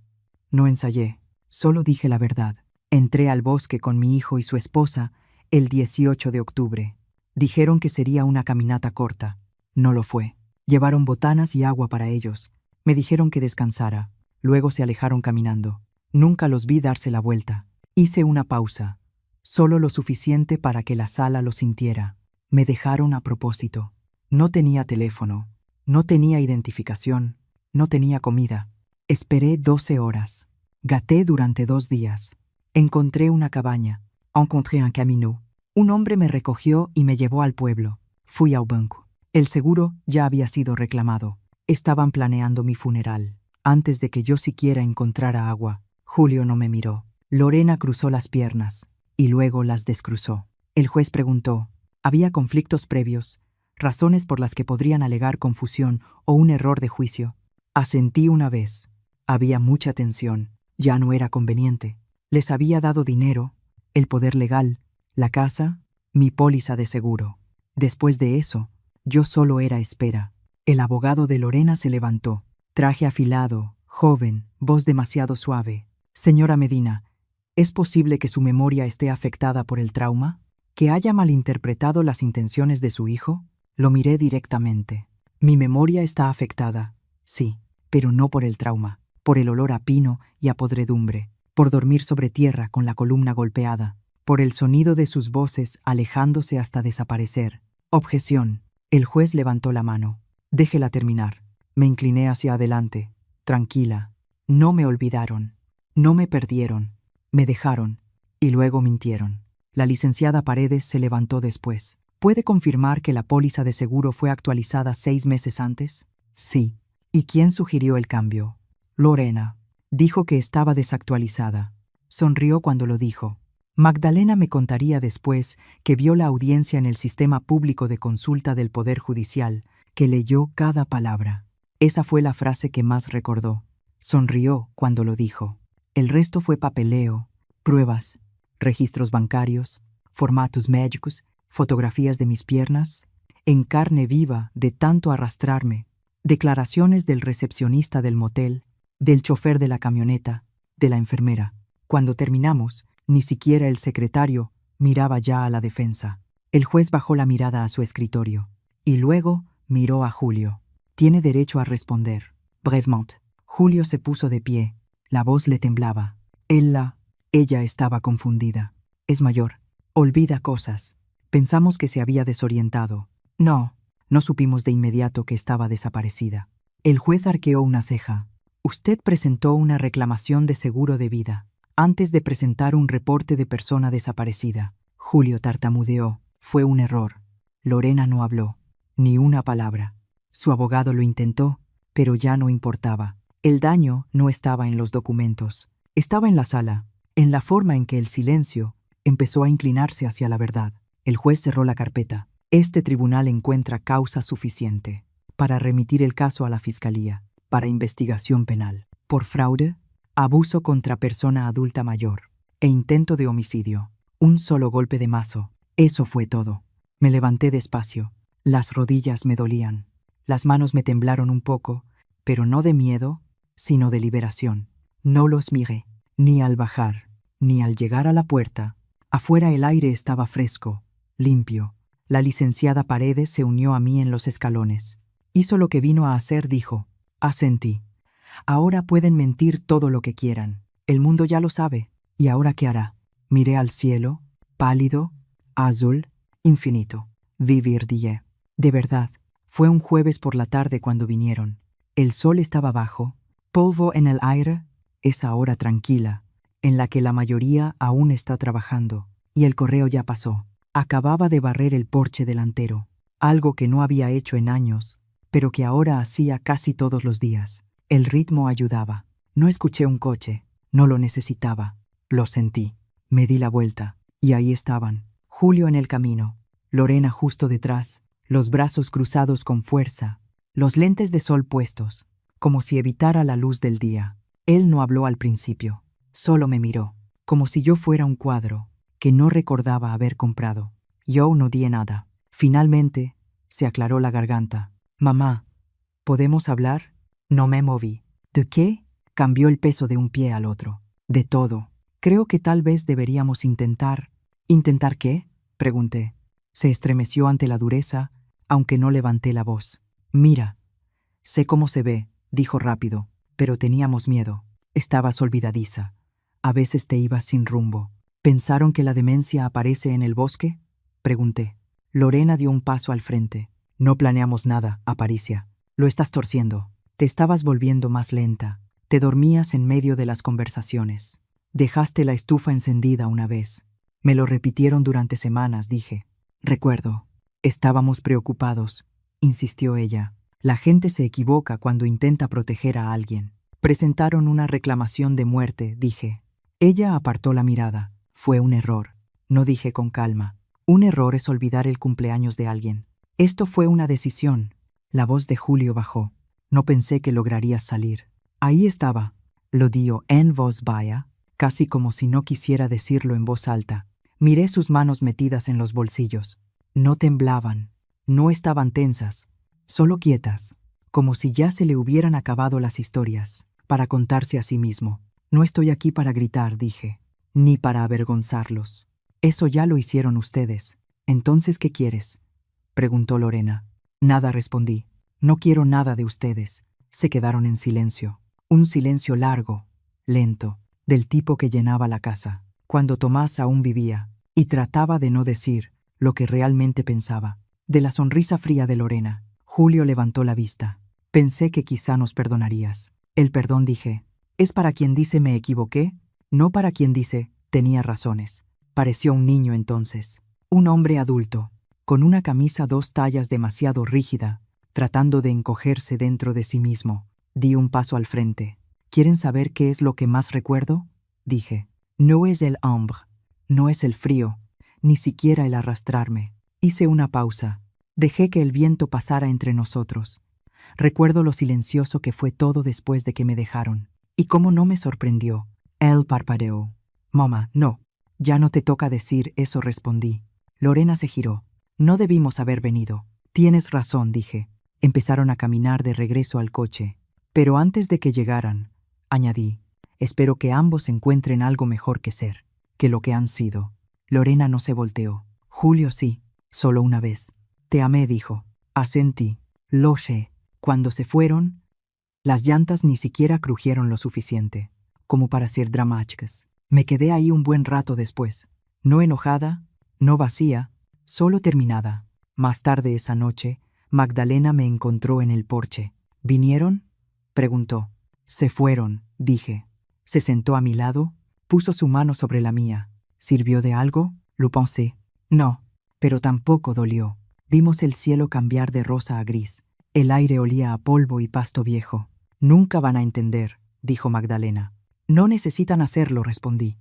no ensayé, solo dije la verdad. Entré al bosque con mi hijo y su esposa el 18 de octubre. Dijeron que sería una caminata corta. No lo fue. Llevaron botanas y agua para ellos. Me dijeron que descansara. Luego se alejaron caminando. Nunca los vi darse la vuelta. Hice una pausa, solo lo suficiente para que la sala lo sintiera. Me dejaron a propósito. No tenía teléfono, no tenía identificación, no tenía comida. Esperé 12 horas. Gaté durante 2 días. Encontré una cabaña. Encontré un camino. Un hombre me recogió y me llevó al pueblo. Fui al banco. El seguro ya había sido reclamado. Estaban planeando mi funeral. Antes de que yo siquiera encontrara agua, Julio no me miró. Lorena cruzó las piernas y luego las descruzó. El juez preguntó, ¿había conflictos previos, razones por las que podrían alegar confusión o un error de juicio? Asentí una vez. Había mucha tensión. Ya no era conveniente. Les había dado dinero, el poder legal, la casa, mi póliza de seguro. Después de eso, yo solo era espera. El abogado de Lorena se levantó. Traje afilado, joven, voz demasiado suave. Señora Medina, ¿es posible que su memoria esté afectada por el trauma? ¿Que haya malinterpretado las intenciones de su hijo? Lo miré directamente. Mi memoria está afectada, sí, pero no por el trauma, por el olor a pino y a podredumbre, por dormir sobre tierra con la columna golpeada, por el sonido de sus voces alejándose hasta desaparecer. Objeción. El juez levantó la mano. Déjela terminar. Me incliné hacia adelante, tranquila. No me olvidaron, no me perdieron, me dejaron y luego mintieron. La licenciada Paredes se levantó después. ¿Puede confirmar que la póliza de seguro fue actualizada 6 meses antes? Sí. ¿Y quién sugirió el cambio? Lorena. Dijo que estaba desactualizada. Sonrió cuando lo dijo. Magdalena me contaría después que vio la audiencia en el sistema público de consulta del Poder Judicial, que leyó cada palabra. Esa fue la frase que más recordó. Sonrió cuando lo dijo. El resto fue papeleo, pruebas, registros bancarios, formatos médicos, fotografías de mis piernas, en carne viva de tanto arrastrarme, declaraciones del recepcionista del motel, del chofer de la camioneta, de la enfermera. Cuando terminamos, ni siquiera el secretario miraba ya a la defensa. El juez bajó la mirada a su escritorio y luego miró a Julio. Tiene derecho a responder. Brevement. Julio se puso de pie. La voz le temblaba. Ella estaba confundida. Es mayor. Olvida cosas. Pensamos que se había desorientado. No supimos de inmediato que estaba desaparecida. El juez arqueó una ceja. Usted presentó una reclamación de seguro de vida antes de presentar un reporte de persona desaparecida. Julio tartamudeó. Fue un error. Lorena no habló. Ni una palabra. Su abogado lo intentó, pero ya no importaba. El daño no estaba en los documentos. Estaba en la sala, en la forma en que el silencio empezó a inclinarse hacia la verdad. El juez cerró la carpeta. Este tribunal encuentra causa suficiente para remitir el caso a la fiscalía, para investigación penal, por fraude, abuso contra persona adulta mayor e intento de homicidio. Un solo golpe de mazo. Eso fue todo. Me levanté despacio. Las rodillas me dolían. Las manos me temblaron un poco, pero no de miedo, sino de liberación. No los miré, ni al bajar, ni al llegar a la puerta. Afuera el aire estaba fresco, limpio. La licenciada Paredes se unió a mí en los escalones. Hizo lo que vino a hacer, dijo. Asentí. Ahora pueden mentir todo lo que quieran. El mundo ya lo sabe. ¿Y ahora qué hará? Miré al cielo, pálido, azul, infinito. Vivir, dije. De verdad, fue un jueves por la tarde cuando vinieron. El sol estaba bajo, polvo en el aire, esa hora tranquila, en la que la mayoría aún está trabajando, y el correo ya pasó. Acababa de barrer el porche delantero, algo que no había hecho en años, pero que ahora hacía casi todos los días. El ritmo ayudaba. No escuché un coche, no lo necesitaba. Lo sentí. Me di la vuelta, y ahí estaban. Julio en el camino, Lorena justo detrás, los brazos cruzados con fuerza, los lentes de sol puestos, como si evitara la luz del día. Él no habló al principio, solo me miró, como si yo fuera un cuadro que no recordaba haber comprado. Yo no di nada. Finalmente, se aclaró la garganta. Mamá, ¿podemos hablar? No me moví. ¿De qué? Cambió el peso de un pie al otro. De todo. Creo que tal vez deberíamos intentar. ¿Intentar qué? Pregunté. Se estremeció ante la dureza, aunque no levanté la voz. Mira. Sé cómo se ve, dijo rápido, pero teníamos miedo. Estabas olvidadiza. A veces te ibas sin rumbo. ¿Pensaron que la demencia aparece en el bosque? Pregunté. Lorena dio un paso al frente. No planeamos nada, Aparicia. Lo estás torciendo. Te estabas volviendo más lenta. Te dormías en medio de las conversaciones. Dejaste la estufa encendida una vez. Me lo repitieron durante semanas, dije. Recuerdo. Estábamos preocupados, insistió ella. La gente se equivoca cuando intenta proteger a alguien. Presentaron una reclamación de muerte, dije. Ella apartó la mirada. Fue un error. No dije con calma. Un error es olvidar el cumpleaños de alguien. Esto fue una decisión. La voz de Julio bajó. No pensé que lograrías salir. Ahí estaba. Lo dio en voz baja, casi como si no quisiera decirlo en voz alta. Miré sus manos metidas en los bolsillos. No temblaban, no estaban tensas, solo quietas, como si ya se le hubieran acabado las historias, para contarse a sí mismo. No estoy aquí para gritar, dije, ni para avergonzarlos. Eso ya lo hicieron ustedes. ¿Entonces qué quieres?, preguntó Lorena. Nada, respondí. No quiero nada de ustedes. Se quedaron en silencio. Un silencio largo, lento, del tipo que llenaba la casa, cuando Tomás aún vivía, y trataba de no decir lo que realmente pensaba. De la sonrisa fría de Lorena, Julio levantó la vista. Pensé que quizá nos perdonarías. El perdón, dije, es para quien dice me equivoqué, no para quien dice tenía razones. Pareció un niño entonces, un hombre adulto, con una camisa 2 tallas demasiado rígida, tratando de encogerse dentro de sí mismo. Di un paso al frente. ¿Quieren saber qué es lo que más recuerdo?, dije. No es el hambre, no es el frío, ni siquiera el arrastrarme. Hice una pausa. Dejé que el viento pasara entre nosotros. Recuerdo lo silencioso que fue todo después de que me dejaron. Y cómo no me sorprendió. Él parpadeó. Mamá, no. Ya no te toca decir eso, respondí. Lorena se giró. No debimos haber venido. Tienes razón, dije. Empezaron a caminar de regreso al coche. Pero antes de que llegaran, añadí, espero que ambos encuentren algo mejor que ser, que lo que han sido. Lorena no se volteó. Julio sí, solo una vez. Te amé, dijo. Asentí. Lo sé. Cuando se fueron, las llantas ni siquiera crujieron lo suficiente, como para ser dramáticas. Me quedé ahí un buen rato después. No enojada, no vacía, solo terminada. Más tarde esa noche, Magdalena me encontró en el porche. ¿Vinieron?, preguntó. Se fueron, dije. Se sentó a mi lado, puso su mano sobre la mía. ¿Sirvió de algo?, lo pensé. No, pero tampoco dolió. Vimos el cielo cambiar de rosa a gris. El aire olía a polvo y pasto viejo. Nunca van a entender, dijo Magdalena. No necesitan hacerlo, respondí.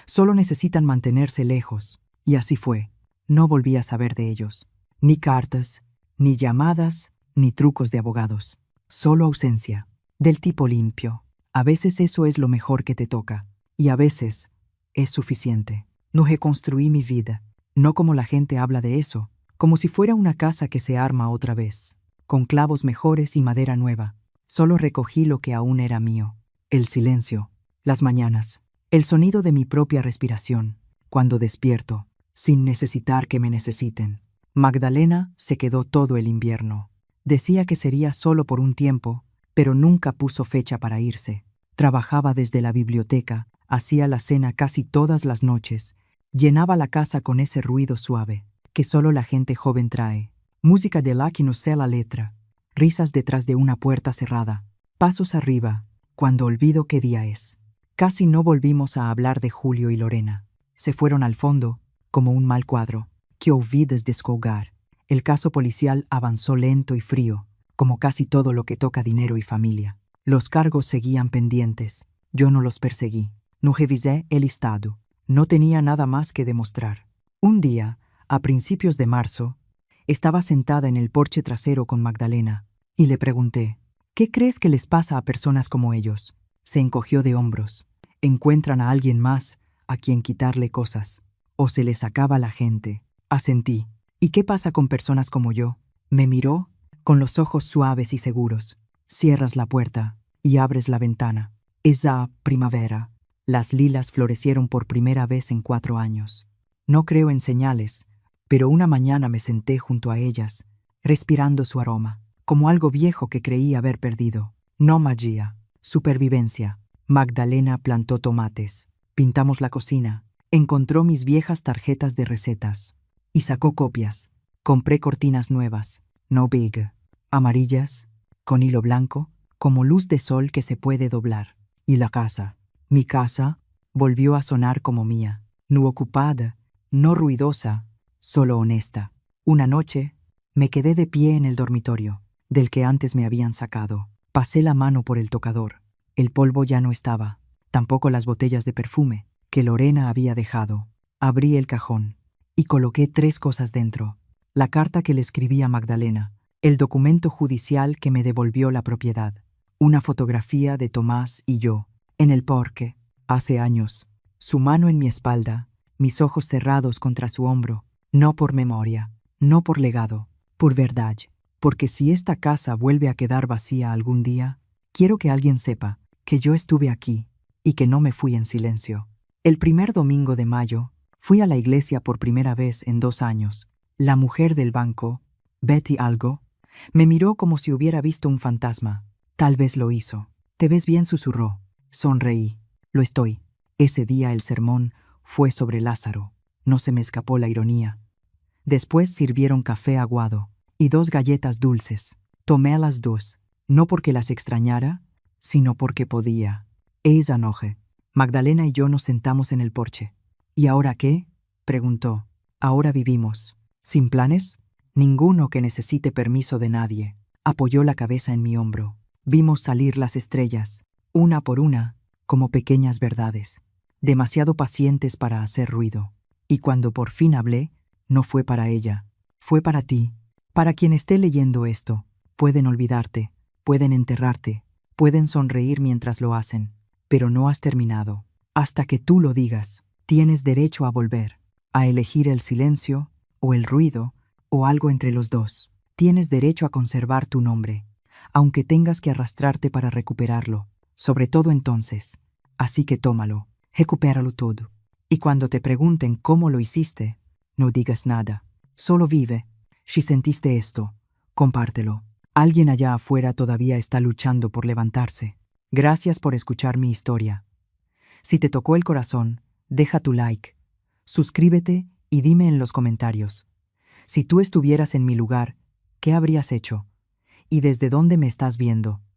Solo necesitan mantenerse lejos. Y así fue. No volví a saber de ellos. Ni cartas, ni llamadas, ni trucos de abogados. Solo ausencia. Del tipo limpio. A veces eso es lo mejor que te toca. Y a veces es suficiente. No reconstruí mi vida. No como la gente habla de eso. Como si fuera una casa que se arma otra vez, con clavos mejores y madera nueva. Solo recogí lo que aún era mío. El silencio, las mañanas, el sonido de mi propia respiración, cuando despierto, sin necesitar que me necesiten. Magdalena se quedó todo el invierno. Decía que sería solo por un tiempo, pero nunca puso fecha para irse. Trabajaba desde la biblioteca, hacía la cena casi todas las noches, llenaba la casa con ese ruido suave que solo la gente joven trae. Música de la que no sé la letra. Risas detrás de una puerta cerrada. Pasos arriba, cuando olvido qué día es. Casi no volvimos a hablar de Julio y Lorena. Se fueron al fondo, como un mal cuadro, que olvides descolgar. El caso policial avanzó lento y frío, como casi todo lo que toca dinero y familia. Los cargos seguían pendientes. Yo no los perseguí. No revisé el listado. No tenía nada más que demostrar. Un día, a principios de marzo, estaba sentada en el porche trasero con Magdalena y le pregunté, ¿qué crees que les pasa a personas como ellos? Se encogió de hombros. Encuentran a alguien más a quien quitarle cosas. O se les acaba la gente. Asentí. ¿Y qué pasa con personas como yo? Me miró con los ojos suaves y seguros. Cierras la puerta y abres la ventana. Esa primavera, las lilas florecieron por primera vez en 4 años. No creo en señales, pero una mañana me senté junto a ellas, respirando su aroma, como algo viejo que creí haber perdido. No magia, supervivencia. Magdalena plantó tomates. Pintamos la cocina. Encontró mis viejas tarjetas de recetas y sacó copias. Compré cortinas nuevas, no big, amarillas, con hilo blanco, como luz de sol que se puede doblar. Y la casa, mi casa, volvió a sonar como mía, no ocupada, no ruidosa, solo honesta. Una noche, me quedé de pie en el dormitorio, del que antes me habían sacado. Pasé la mano por el tocador. El polvo ya no estaba, tampoco las botellas de perfume que Lorena había dejado. Abrí el cajón y coloqué 3 cosas dentro. La carta que le escribí a Magdalena, el documento judicial que me devolvió la propiedad, una fotografía de Tomás y yo, en el parque, hace años, su mano en mi espalda, mis ojos cerrados contra su hombro, no por memoria, no por legado, por verdad, porque si esta casa vuelve a quedar vacía algún día, quiero que alguien sepa que yo estuve aquí y que no me fui en silencio. El primer domingo de mayo, fui a la iglesia por primera vez en 2 años. La mujer del banco, Betty algo, me miró como si hubiera visto un fantasma. Tal vez lo hizo. «¿Te ves bien?», susurró. Sonreí. «Lo estoy». Ese día el sermón fue sobre Lázaro. No se me escapó la ironía. Después sirvieron café aguado y 2 galletas dulces. Tomé a las 2, no porque las extrañara, sino porque podía. Esa noche, Magdalena y yo nos sentamos en el porche. «¿Y ahora qué?», preguntó. «Ahora vivimos. ¿Sin planes?». «Ninguno que necesite permiso de nadie». Apoyó la cabeza en mi hombro. Vimos salir las estrellas, una por una, como pequeñas verdades, demasiado pacientes para hacer ruido. Y cuando por fin hablé, no fue para ella, fue para ti, para quien esté leyendo esto. Pueden olvidarte, pueden enterrarte, pueden sonreír mientras lo hacen, pero no has terminado. Hasta que tú lo digas, tienes derecho a volver, a elegir el silencio, o el ruido, o algo entre los dos. Tienes derecho a conservar tu nombre, aunque tengas que arrastrarte para recuperarlo, sobre todo entonces. Así que tómalo, recupéralo todo. Y cuando te pregunten cómo lo hiciste, no digas nada, solo vive. Si sentiste esto, compártelo. Alguien allá afuera todavía está luchando por levantarse. Gracias por escuchar mi historia. Si te tocó el corazón, deja tu like, suscríbete y dime en los comentarios. Si tú estuvieras en mi lugar, ¿qué habrías hecho? ¿Y desde dónde me estás viendo?